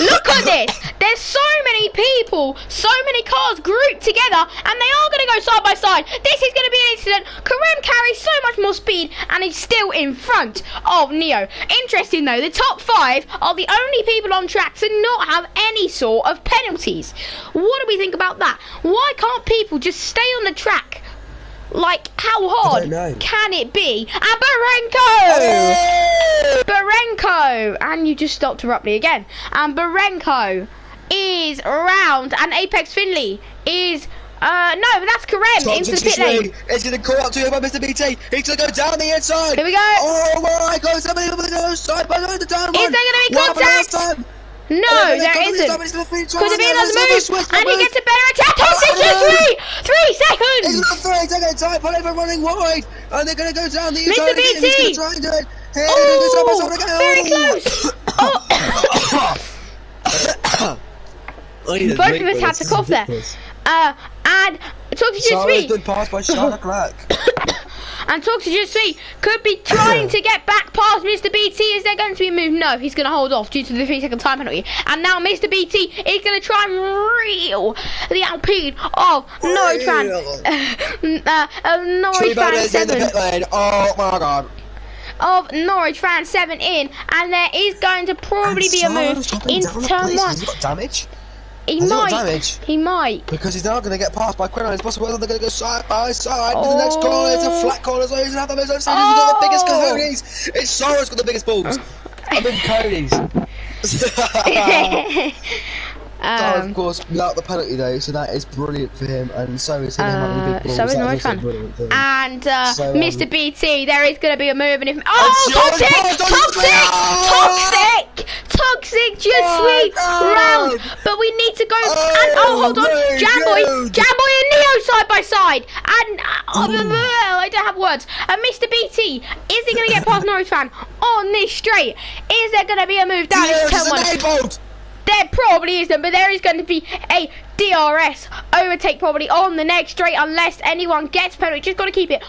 Look at this. There's so many people, so many cars grouped together, and they are going to go side by side. This is going to be an incident. Karim carries so much more speed, and he's still in front of Neo. Interesting though, the top 5 are the only people on track to not have any sort of penalties. What do we think about that? Why can't people just stay on the track? Like, how hard can it be? And Barenko! And you just stopped abruptly again. And Barenko is around, and Apex Finley is... no, that's Karem into the pit lane. It's going to call out to him by Mr. BT. He's going to go down the inside. Here we go. Oh my god, somebody over the side by the down one. Is there going to be contact? No, there isn't. Could have been on the move, and he gets a better attack. Toxic 3 seconds. He's got 3 seconds. Time, but they're running wide, and they're going to go down the inside. Mr. BT. He's going to try and do it. Oh, very close. Both of us had to cough there. And Toxic 3 been passed by Charlotte Clark. And Toxic 3 could be trying to get back past Mr. BT. Is there going to be a move? No, he's going to hold off due to the 3-second time penalty. And now Mr. BT is going to try and reel the Alpine of Norwich fan. Norwich fan 7. Oh my god. Of Norwich fan 7 in. And there is going to probably be a move into turn 1. Has he got damage? He might. Because he's now going to get passed by Quinn, and it's possible they're going to go side by side to the next corner. It's a flat corner, so he's going to have the most He's got the biggest cojones. It's Sora's got the biggest balls. I mean, Cody's. Of course, without the penalty though, so that is brilliant for him, and so is him having big balls. So is Norwich fan. And Mr. BT, there is going to be a move, and if Toxic, just sweet round, but we need to go. And hold on, Jamboy and Neo side by side, and I don't have words. And Mr. BT, is he going to get past Norwich fan on this straight? Is there going to be a move down this turn 1? There probably isn't, but there is going to be a DRS overtake probably on the next straight unless anyone gets penalty. Just got to keep it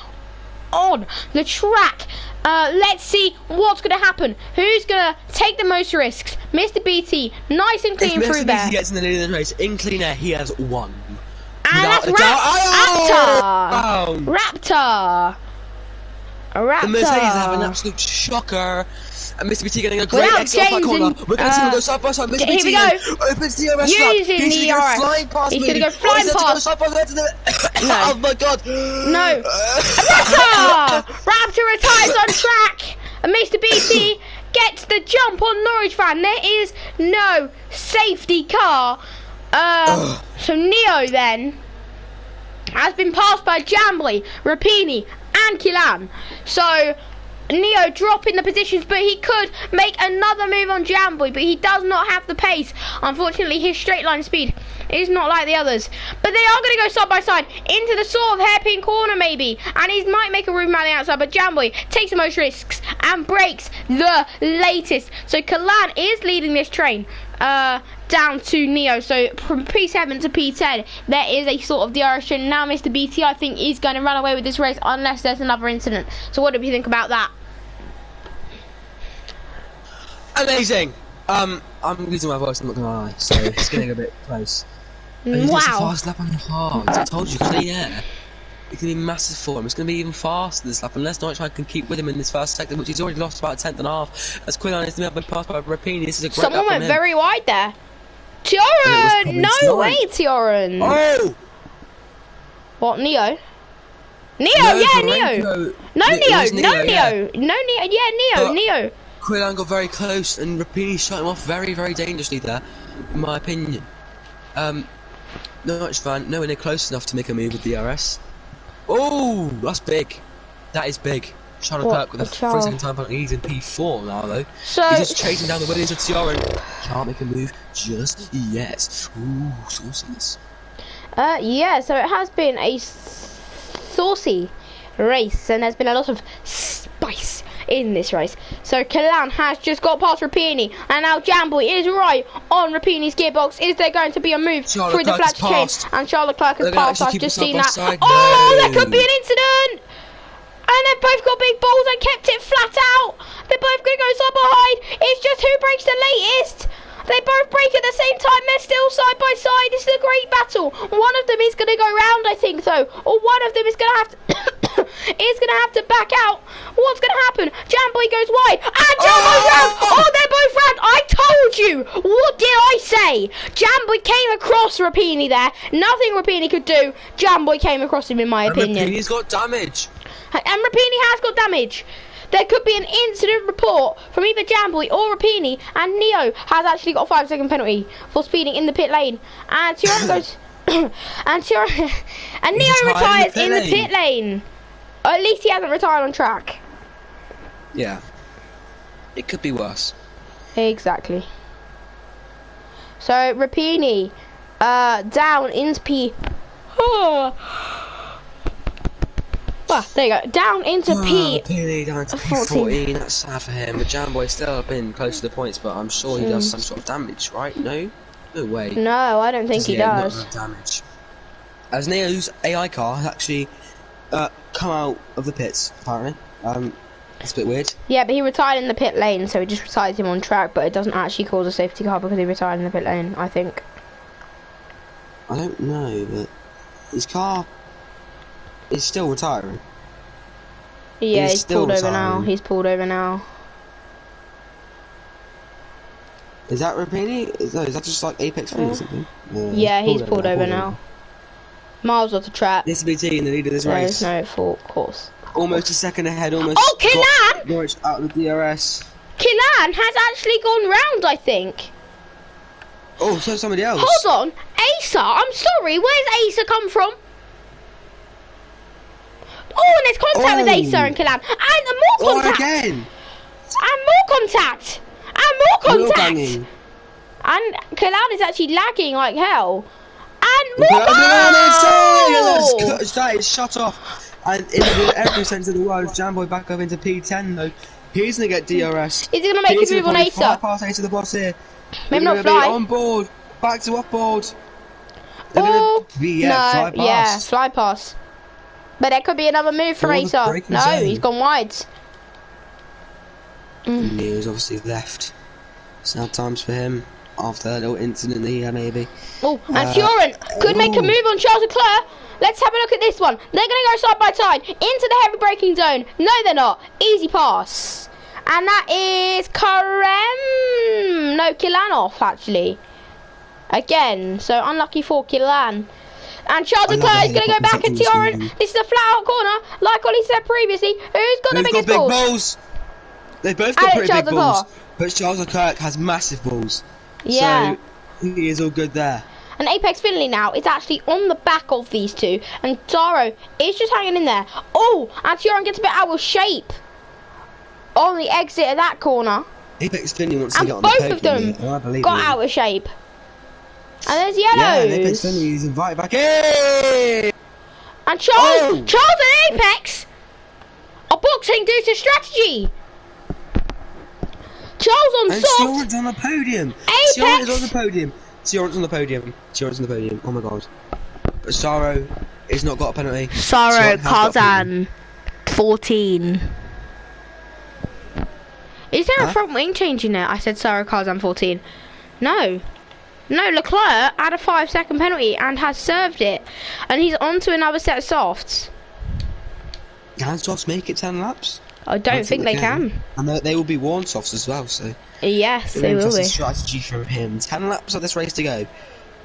on the track. Let's see what's going to happen. Who's going to take the most risks? Mr. BT, nice and clean through there. Mr. BT gets in the lead of the race. In clean air, he has won. And that's Raptor. Raptor. The Mercedes have an absolute shocker. And Mr. BT getting a great Without exit off that James corner. and, We're going to see him go side by side. Mr. here BT we go. opens the DRS trap. Using He's the going to go DRS. flying past He's me. going to go flying past. Side by side to the... No. Oh my god. No. Raptor! Raptor retires on track. And Mr. BT gets the jump on Norwich fan. There is no safety car. So Neo then has been passed by Jambly, Rapini and Killan. So Neo dropping the positions, but he could make another move on Jambly, but he does not have the pace. Unfortunately, his straight line speed is not like the others. But they are going to go side by side into the sort of hairpin corner maybe, and he might make a room on the outside, but Jambly takes the most risks and breaks the latest. So Killan is leading this train down to Neo. So from P7 to P10 there is a sort of direction. Now Mr. BT I think is going to run away with this race unless there's another incident. So what do you think about that? Amazing. I'm losing my voice, I'm not gonna lie, so it's getting a bit close. And Wow. It's a fast lap on the hard. I told you, clean air. It's gonna be massive for him. It's gonna be even faster this lap unless Norwich can keep with him in this first sector, which he's already lost about a tenth and a half. As Quillan is been passed by Rapini, this is a great Someone lap went from him. very wide there. Tioran! No way, Tioran! Oh! What, Neo? Neo, No, yeah, Lorenzo. Neo! No, It Neo, was no, Neo, Neo! No, Neo, yeah, Neo, But- Neo! Quillan got very close and Rapini shot him off very, very dangerously there, in my opinion. Norwich fan, nowhere near close enough to make a move with DRS. Oh, that's big. That is big. Charlotte What Kirk with a a child. 3-second time penalty. He's in P4 now though. So, He's just chasing down the Williams of Tioran. Can't make a move just yet. Ooh, sauciness. yeah, so it has been a saucy race, and there's been a lot of spice in this race. So Killan has just got past Rapini, and now Jambly is right on Rapini's gearbox. Is there going to be a move Charlotte through the Clark flat has chain? passed. And Charlotte Clark has They're gonna passed. actually I've keep just them seen side that. by side. Oh, there No. could be an incident. And they've both got big balls and kept it flat out. They're both going to go side behind. It's just who breaks the latest. They both break at the same time. They're still side by side. This is a great battle. One of them is going to go round, I think, though. Or one of them is going to have to to back out. What's going to happen? Jambly goes wide. And Jambly's round. Oh, they're both round. I told you. What did I say? Jambly came across Rapini there. Nothing Rapini could do. Jambly came across him, in my opinion. Rapini's got damage. And Rapini has got damage. There could be an incident report from either Jambly or Rapini, and Neo has actually got a 5-second penalty for speeding in the pit lane. And Tioran goes, and Neo retires in the pit lane. Or at least he hasn't retired on track. Yeah. It could be worse. Exactly. So Rapini, down into P. Well, there you go. Down into P. Rapini down to 14. P14. That's sad for him. But Jamboy's still been close to the points, but I'm sure he does some sort of damage, right? No? No way. No, I don't think he Yeah, does. not enough damage. As Neo's AI car has actually come out of the pits, apparently. It's a bit weird. Yeah, but he retired in the pit lane, so it just retires him on track, but it doesn't actually cause a safety car because he retired in the pit lane, I think. I don't know, but his car is still retiring. Yeah, he's still pulled over now. retiring. He's pulled over now. Is that Rapini? Is that just like Apex Free or something? Yeah, he's pulled over now. Miles off the track. This will be T in the lead of this There race. is no fault, of course. Almost a second ahead, almost. Oh, Killan! got Norwich out of the DRS. Killan has actually gone round, I think. Oh, so somebody else. Hold on, Asa, I'm sorry, where's Asa come from? Oh, and there's contact with Asa and Killan. And more contact! again! And more contact! And more Wheel contact! banging. And Killan is actually lagging like hell. And more That is shut off. And in every sense of the word, Jamboy back up into P10 though. He's gonna get DRS. Is he gonna make a move on Asa? Fly past Asa the boss here. Maybe They're not gonna be fly. on board. Back to off board. They're Oh, gonna be fly no, yeah, past. fly pass. But there could be another move from All the Asa. braking No, zone. he's gone wide. Neo's obviously left. Sad times for him. after that little incident that he had, maybe. Oh, and Fiorin could make a move on Charles Leclerc. Let's have a look at this one. They're going to go side by side into the heavy braking zone. No, they're not. Easy pass. And that is Karem. No, Kilanov, actually. Again, so unlucky for Kilan. And Charles Leclerc is going to go back at Fiorin. This is a flat out corner, like Ollie said previously. Who's got the biggest balls? They've both got pretty big balls. But Charles Leclerc has massive balls. Yeah. So he is all good there. And Apex Finley now is actually on the back of these two. And Zaro is just hanging in there. Oh, and Fiorin gets a bit out of shape on the exit of that corner. Apex Finley wants to get on the podium. And both of them got out of shape. And there's yellows. Yeah, and Apex Finley is invited back in. And Charles and Apex are boxing due to strategy. Charles on and soft. Sioran's on the podium. Apex. Sioran's on the podium. Sioran's on the podium. Sioran's on the podium. Oh my god. But Saro has not got a penalty. Saro Kazan 14. Is there a front wing change in there? I said Saro Kazan 14. No. No, Leclerc had a 5-second penalty and has served it. And he's on to another set of softs. Can softs make it 10 laps? I don't think they can. And they will be worn softs as well, so... Yes, they will be. Strategy from him. 10 laps of this race to go,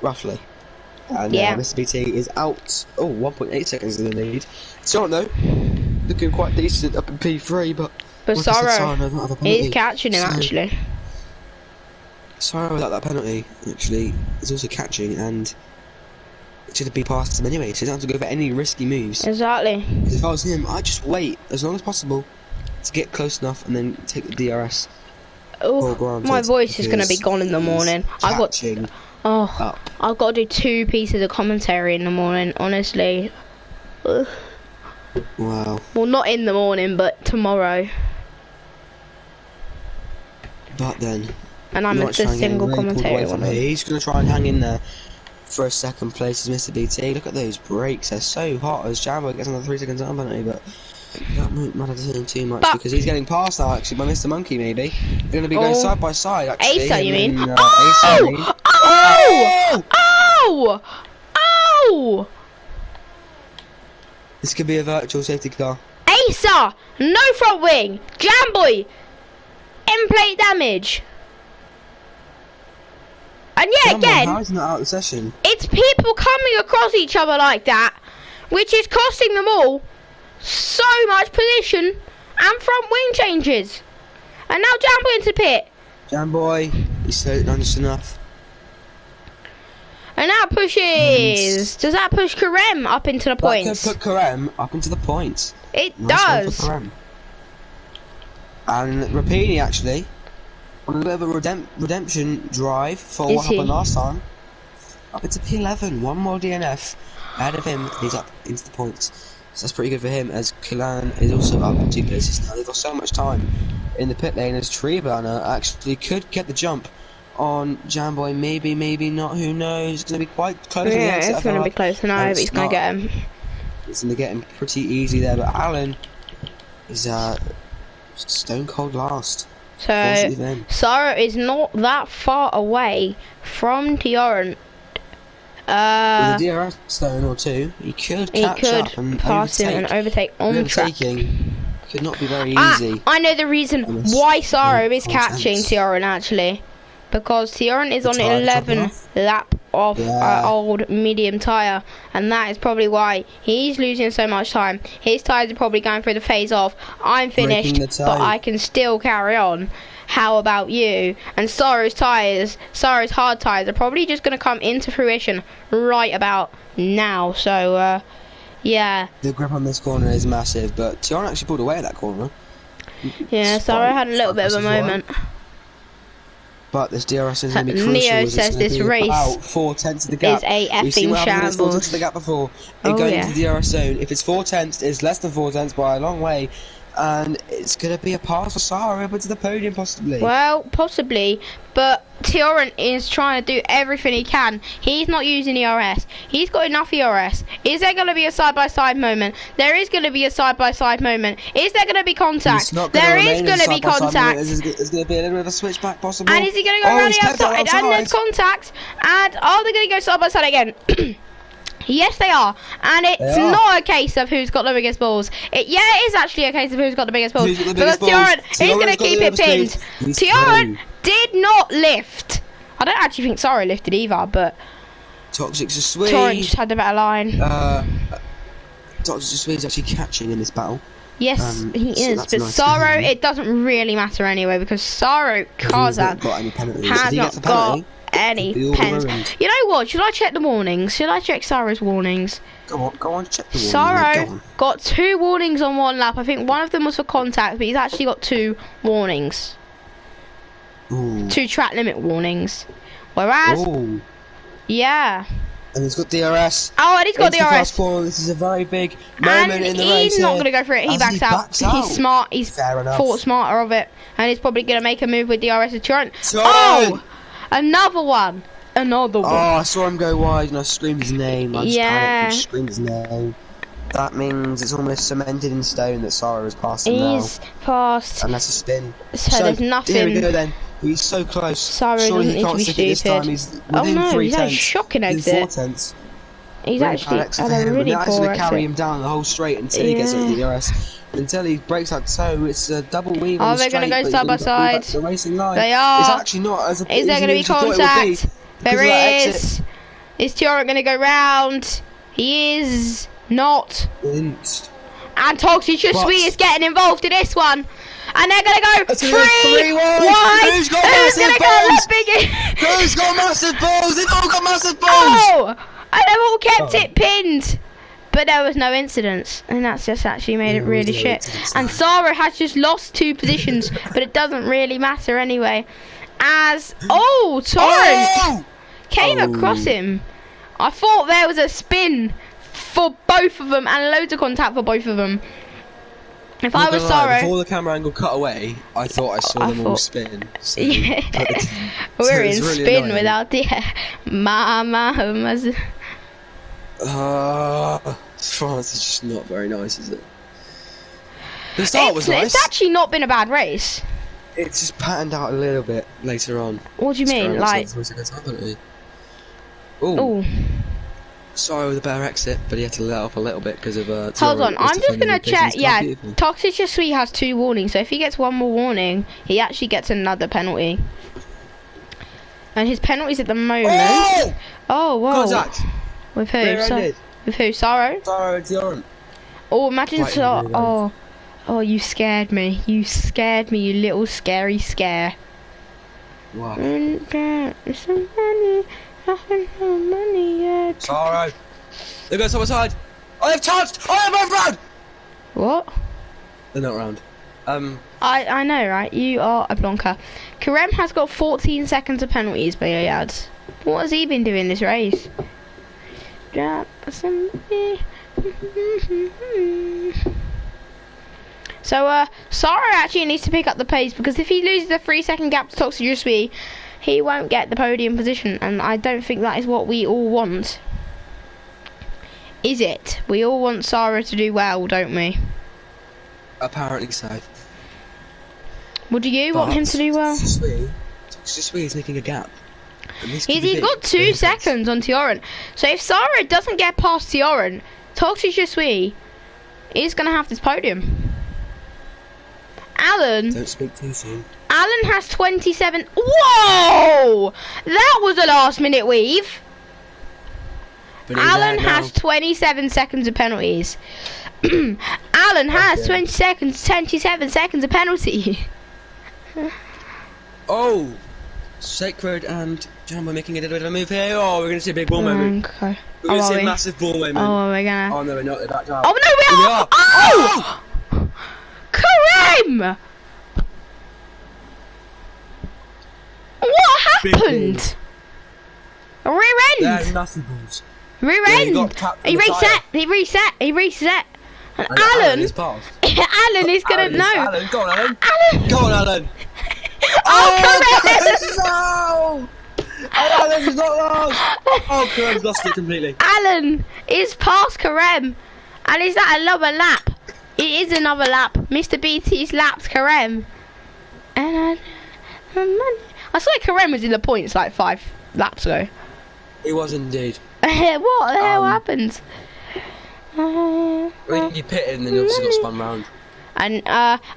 roughly. And Mr. BT is out. Oh, 1.8 seconds in the lead. Sioran though, looking quite decent up in P3, but Saro is catching him actually. Saro without that penalty actually is also catching, and it should have been past him anyway, so he doesn't have to go for any risky moves. Exactly. Because if I was him, I'd just wait as long as possible to get close enough and then take the DRS. Oh, my voice is going to be gone in the morning. I've got to do 2 pieces of commentary in the morning, honestly. Ugh. Wow. Well, not in the morning, but tomorrow. But then, and I'm the single commentator one. He's going to try and hang in there for a second place as Mr. BT. Look at those brakes, they're so hot as Jambo gets another 3 seconds on penalty, but that won't matter to him too much because he's getting passed now actually by Mr. Monkey maybe. They're going to be going side by side actually. Asa, you mean? Oh! This could be a virtual safety car. Asa! No front wing! Jamboy! End plate damage! And yet again, how is that out of the session? It's people coming across each other like that, which is costing them all so much position and front wing changes. And now Jamboy into the pit. Jamboy, he's slowed down just enough. And that pushes. Does that push Karem up into the points? That could put Karem up into the points. It does. And Rapini actually on a bit of a redemption drive for what happened last time. Up into P11, 1 more DNF ahead of him. He's up into the points. So that's pretty good for him, as Kilan is also up 2 places now. They've got so much time in the pit lane as Treeburner actually could get the jump on Jamboy. Maybe, maybe not, who knows. It's going to be quite close. Yeah, it's going to be close, and I hope he's going to get him. It's going to get him pretty easy there, but Alan is stone cold last. So, Sarah is not that far away from Sioran. With a DRS stone or 2, he could catch up and pass him and overtake on track. Could not be very easy. I know the reason why Saro is catching Sioran actually, because Sioran is on 11 lap of old medium tyre, and that is probably why he's losing so much time. His tyres are probably going through the phase of I'm finished, but I can still carry on. How about you? And Saro's hard tyres are probably just going to come into fruition right about now. So, yeah. The grip on this corner is massive, but Sioran actually pulled away at that corner. Yeah, Saro had a little bit of a moment. But this DRS is going to be crucial. Neo says this race about 4/10 of the gap. Is a effing shambles. 4/10 of the gap before. And going into the DRS zone, if it's 4/10, it's less than 4/10 by a long way. and it's going to be a pass for Sarah over to the podium, possibly. Well, possibly, but Tioran is trying to do everything he can. He's not using ERS. He's got enough ERS. Is there going to be a side-by-side moment? There is going to be a side-by-side moment. Is there going to be contact? There is going to be contact. There's going to be a little bit of a switchback, possibly. And is he going to go around the outside? And there's contact. And are they going to go side-by-side again? Yes, they are, and it's not a case of who's got the biggest balls. Yeah, it is actually a case of who's got the biggest balls. Because Tioran is going to keep it pinned. Tioran did not lift. I don't actually think Sarah lifted either, but Toxic to Sweet. Tioran just had a better line. Toxic to Sweet is actually catching in this battle. Yes, he is, but nice Sorrow, it doesn't really matter anyway, because Sorrow Kazan has not got any pens. You know what? Should I check the warnings? Should I check Sarah's warnings? Go on, check the warnings. Sorrow got 2 warnings on 1 lap. I think one of them was for contact, but he's actually got 2 warnings. Ooh. 2 track limit warnings. Whereas, yeah. And he's got DRS. Oh, and he's got DRS. This is a very big moment in the race. He's not going to go for it. He backs out. He's smart. He's thought smarter of it, and he's probably going to make a move with DRS at Tioran. Oh! Another one. Oh, I saw him go wide and I screamed his name. I just panicked and screamed his name. That means it's almost cemented in stone that Sarah has passed him now. He's passed. And that's a spin. So there's nothing. Here we go then. He's so close. Sarah doesn't need to be stupid. He's oh no, 3 he's had a shocking exit. 4 tenths. He's actually had a really poor exit. Carry him down the whole straight until he gets at the DRS. Until he breaks that toe, it's a double weave. Oh, they're going to go side by side. The racing line. They are. It's actually not as is there going to be contact? There is. Is Tioran going to go round? He is not. And Toxic Sweet is getting involved in this one. And they're going to go 3 wide. Who's got massive balls? Who's got massive balls? They've all got massive balls. Oh, and they've all kept it pinned. But there was no incidents, and that's just actually made it really shit. And Sarah has just lost 2 positions, but it doesn't really matter anyway. As Torrent came across him. I thought there was a spin for both of them and loads of contact for both of them. If I was Sarah, before the camera angle cut away, I thought I saw them all spin. So yeah, we're in really spin annoying. Without the mama. France is just not very nice, is it? The start was nice. It's actually not been a bad race. It's just patterned out a little bit later on. What do you mean? Like, oh, sorry with a better exit, but he had to let off a little bit because of hold on, I'm just gonna check. Yeah, Toxic Sweet has 2 warnings, so if he gets 1 more warning, he actually gets another penalty. And his penalties at the moment. Oh, whoa. Contact. With who? With who? Sorrow? Sorrow and Tioran. Oh, imagine so. Oh, you scared me. You scared me, you little scary scare. What? Sorrow. They go side by side. I have touched. I have overrun. What? They're not round. I know, right? You are a blonker. Karem has got 14 seconds of penalties by your yards. What has he been doing this race? So Sarah actually needs to pick up the pace, because if he loses a 3-second gap to Toxic Sweet, he won't get the podium position, and I don't think that is what we all want. Is it? We all want Sarah to do well, don't we? Apparently so. Well, do you want him to do well? Toxic Sweet is making a gap. He's got 2 seconds on Tioran. So if Sarah doesn't get past Tioran, Toxic Sweet is going to have this podium. Alan. Don't speak too soon. Alan has 27. Whoa! That was a last minute weave. Alan has 27 seconds of penalties. Alan has 27 seconds of penalty. Oh! Sacred and Jumbo making a little bit of a move here. Oh, we're going to see a big ball moment. Okay. We're going to see a massive ball moment. Oh, we're going to. Oh, no, we're not. They're backed up. Oh, no, we are. Oh! Kareem! What happened? Rear end. They're massive balls. Rear end. He reset. And Alan, Alan is gonna Alan, know. Alan, go on, Alan. Alan. Go on, Alan. Oh, No! And Alan's not lost. Oh, Karen's lost it completely. Alan is past Karem. And is that another lap? It is another lap. Mr. BT's lapped Karem. And I saw Karem was in the points like 5 laps ago. He was indeed. What the hell happened? You pitted and then you obviously got spun round. And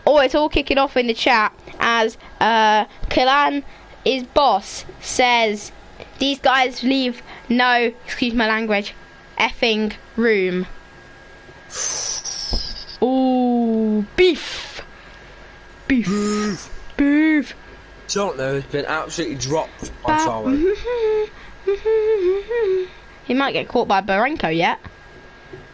it's all kicking off in the chat as Kalan, his boss, says these guys leave no, excuse my language, effing room. Ooh, beef. Don't know, it's been absolutely dropped by Charlo. He might get caught by Barenko yet.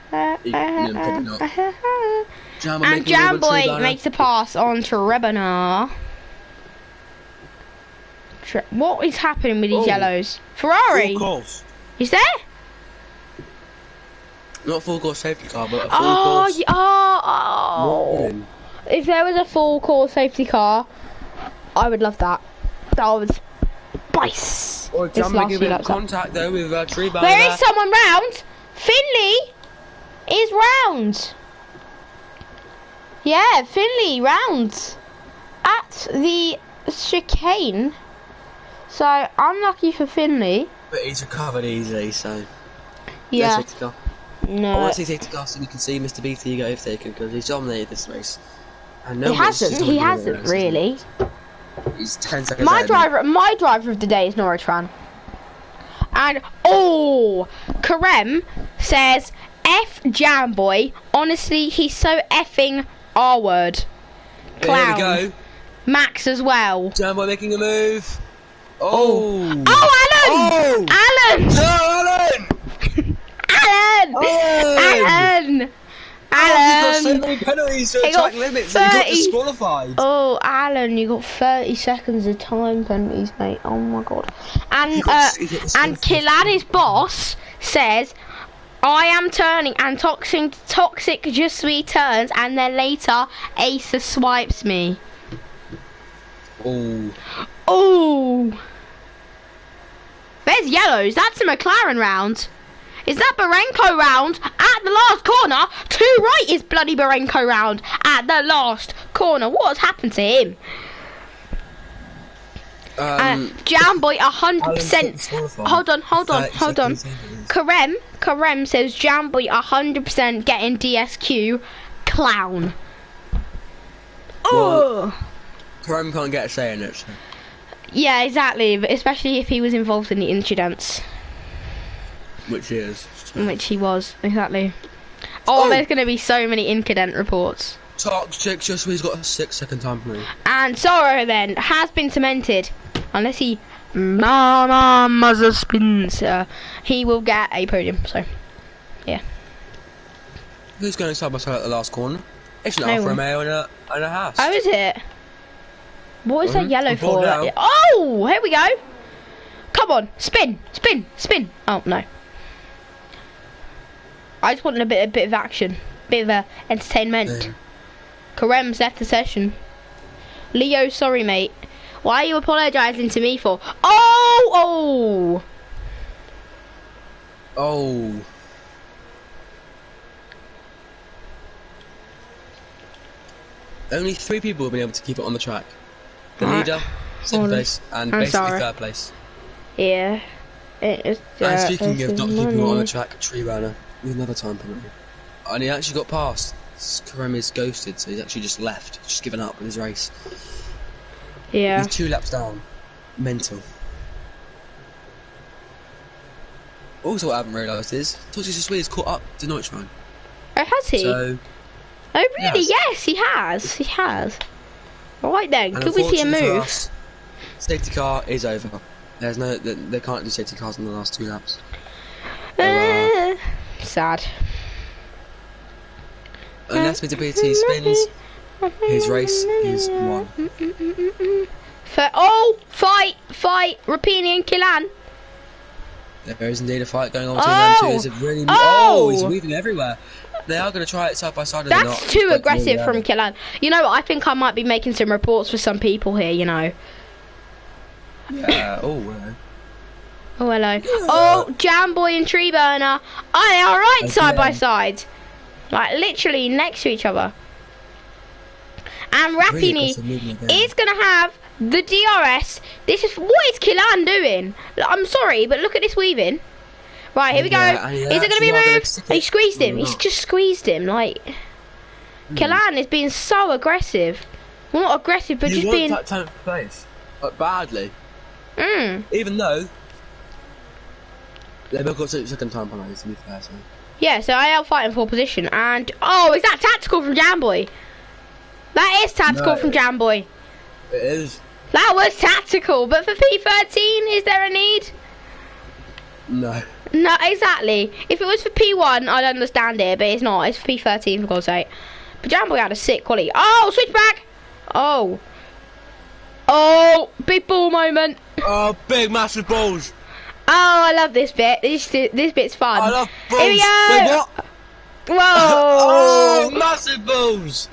Probably not. And Jamboy makes a pass on to Rebana. What is happening with these yellows? Ferrari! Full course. Is there? Not full course safety car, but a full course. Oh. If there was a full course safety car, I would love that. That was nice. Or Jamboy giving contact though with Tree-Banner. There is someone round. Finley is round. Yeah, Finley round at the chicane. So unlucky for Finley. But he's recovered easily, so yeah. No safety car. No. I want to see safety car so we can see Mr. BT get overtaken because he's dominated this race. And He hasn't really. He's 10 seconds My ahead. driver of the day is Norwich fan. And Karem says F Jamboy. Honestly, he's so effing R-word. Clown. Here we go. Max as well. Jamboy making a move. Oh, Alan! Oh! Alan! No, Alan! Alan! Oh, he's got so Alan! many penalties to He got track limits and he got 30. disqualified. Oh, Alan, you got 30 seconds of time penalties, mate. Oh my god. And He got Kilani's boss says, I am turning and toxic just returns and then later Acer swipes me. Oh. There's yellows. That's a McLaren round. Is that Barenko round at the last corner? To right is bloody Barenko round at the last corner. What has happened to him? Jamboy 100%. Hold on. Karem says Jamboy 100% getting DSQ. Clown. Well, Karem can't get a say in it. So. Yeah, exactly. But especially if he was involved in the incidents. Which he is. Which he was, exactly. Oh, there's going to be so many incident reports. Toxic just he's got a 6-second time penalty. And Sorrow then has been cemented. Unless he mother spins, he will get a podium. So, yeah. Who's going side by side at the last corner? It's an Alfa Romeo and a Haas. Oh, is it? What is that yellow for? Oh, here we go. Come on, spin. Oh no. I just wanted a bit of action, bit of entertainment. Karem's left the session. Leo, sorry mate. Why are you apologising to me for? Oh. Only 3 people have been able to keep it on the track. The leader, 2nd place, and basically 3rd place. Yeah. And speaking of not keeping it on the track, Tree-Banner with another time penalty. And he actually got past. Karem is ghosted, so he's actually just left. He's just given up with his race. Yeah. He's 2 laps down. Mental. Also, what I haven't realised is Toxic Sweet's caught up to Nitro. Oh, has he? So, oh, really? Yes, he has. Right then, and could we see a move? Safety car is over. There's no, they can't do safety cars in the last 2 laps. Sad. Unless Mr. BT spins, his race is won. Fight! Rapini and Killan. There is indeed a fight going on between them two. It's a really he's weaving everywhere. They are going to try it side by side. They're That's not. too But aggressive yeah. from Killan. You know what? I think I might be making some reports for some people here, you know. Yeah. Oh. Oh, hello. Oh, Jam Boy and Tree Burner. Oh, they are right side by side. Like, literally next to each other. And Rapini is going to have the DRS. This is... What is Killan doing? I'm sorry, but look at this weaving. Right, here we go. Is it going to be moved? He squeezed him. He's just squeezed him. Like, Killan is being so aggressive. Well, not aggressive, but just being... that time place, but badly. Mm. Even though they've both got second time penalties, to be fair. So. Yeah, so I am fighting for position. And, oh, is that tactical from Jamboy? That is tactical from Jamboy. It is. That was tactical, but for P13, is there a need? No. No, exactly. If it was for P1, I'd understand it, but it's not. It's for P13, for God's sake. But Jamboy had a sick quality. Oh, switch back! Oh. Oh, big ball moment. Oh, big massive balls. Oh, I love this bit. This bit's fun. I love balls. Here we go. Wait, what? Whoa. Oh, massive balls.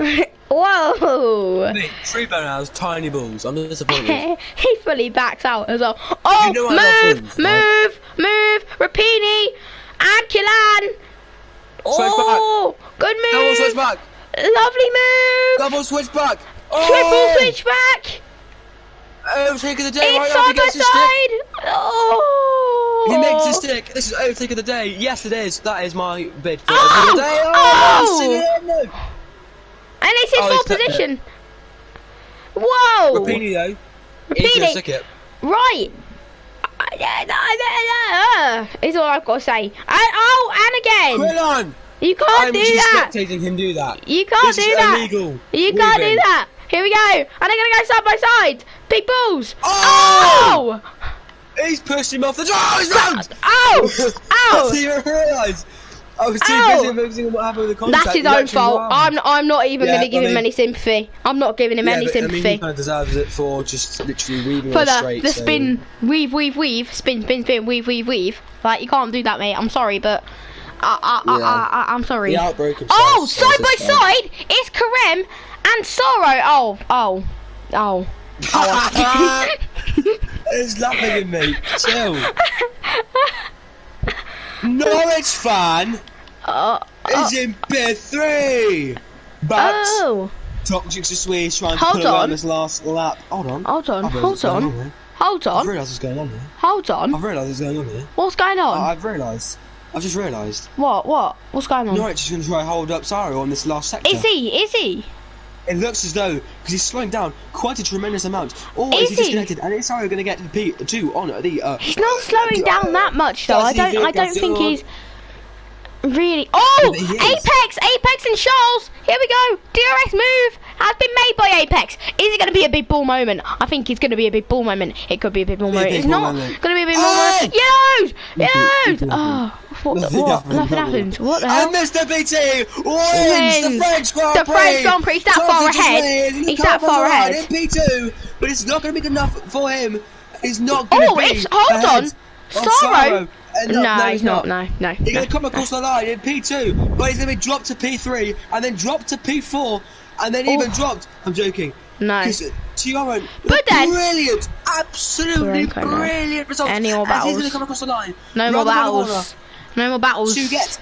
Whoa. Mate, Tree Burner has tiny balls. I'm disappointed. He fully backs out as well. Oh, You know I love balls, move, Rapini and Killan. Oh, good move. Double switch back. Lovely move. Double switch back. Oh. Triple switch back. Overtake of the day. It's Right now, side by side. Oh. He makes a stick. This is overtake of the day. Yes, it is. That is my bid for Oh. overtake of the day. Oh. No. And it's his Oh, full he's cut position. Whoa. Rapini though. He's gonna stick it. Right. Is all I've got to say. And again. Quillan! You can't I'm do just that. spectating him do that. You can't This do is that. illegal. You can't do Weaving. that. Here we go. And they're going to go side by side. Big balls. Oh! Oh! He's pushed him off the... Oh, he's round! Ow! I Ow! didn't even realise. I was too Ow. busy focusing on what happened with the contact. That's his He's own actually fault. round. I'm not even Yeah, going to give I him mean- any sympathy. I'm not giving him Yeah, any but, sympathy. I mean, he kind of deserves it for just literally weaving For on the straight. so- spin, weave, spin, weave. Like, you can't do that, mate. I'm sorry, but I'm sorry. He outbroke himself. Oh, so side by it's fine. side, it's Karem and Sorrow. Oh. He's laughing at me. Chill. Norwich fan is in bid 3. But Oh. Toxic to Swede trying to Hold pull around on. this last lap. Hold on. Hold on. I've realised Hold what's going on. here. Hold I've on. realised what's going on here. Hold on. I've realised what's going on here. What's going on? I've realised. I've just realised. What? What's going on? Norwich is going to try and hold up Saro on this last sector. Is he? It looks as though, because he's slowing down quite a tremendous amount. Or Is is he he? disconnected? And is Saro going to get to P2 on the... He's not slowing down that much though. I don't think he's really. Oh, He is. Apex and Charles. Here we go. DRS move has been made by Apex. Is it going to be a big ball moment? I think it's going to be a big ball moment. It could be a big ball moment. It's not going to be a big ball moment. Yes. Oh, what? Nothing happened. What the hell? And Mr. BT wins the French Grand Prix. The French Grand Prix. He's that far ahead. He's that far ahead. In P2, but it's not going to be good enough for him. He's not going to be. Hold on. Sorrow. No, he's not. No. He's going to come across the line in P2, but he's going to be dropped to P3 and then dropped to P4 and then even dropped. I'm joking. No. Tiaran, But then- brilliant, absolutely brilliant results. Any more As he's going battles? to come across the line. No more round the battles. No more battles. corner To get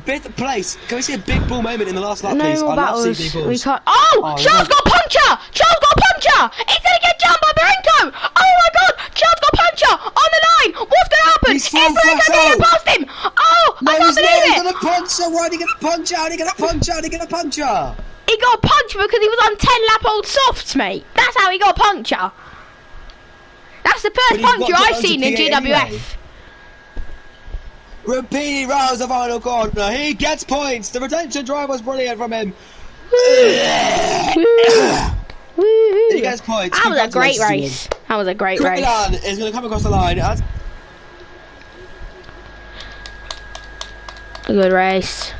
fifth place. Can we see a big ball moment in the last lap, No please? more I love battles. seeing big balls. We can't. Oh, Charles got puncher. He's gonna get jumped by Barenko. Oh my God, Charles got puncher on the line. What's gonna happen? He's Is full Barenko flat gonna get out. past him? Oh, No, I can't he's not. believe He's it. going to punch her. Why did he get a punch out? He got a punch out. He got a puncher. He got a punch because he was on 10-lap-old softs, mate. That's how he got a puncture. That's the But first he's puncture got I've to seen in P8 GWF. anyway. Rapini rounds the final corner. He gets points. The retention drive was brilliant from him. He gets points. That was a great Congratulations to him. race. That was a great race. Quillan is going to come across the line. A good race.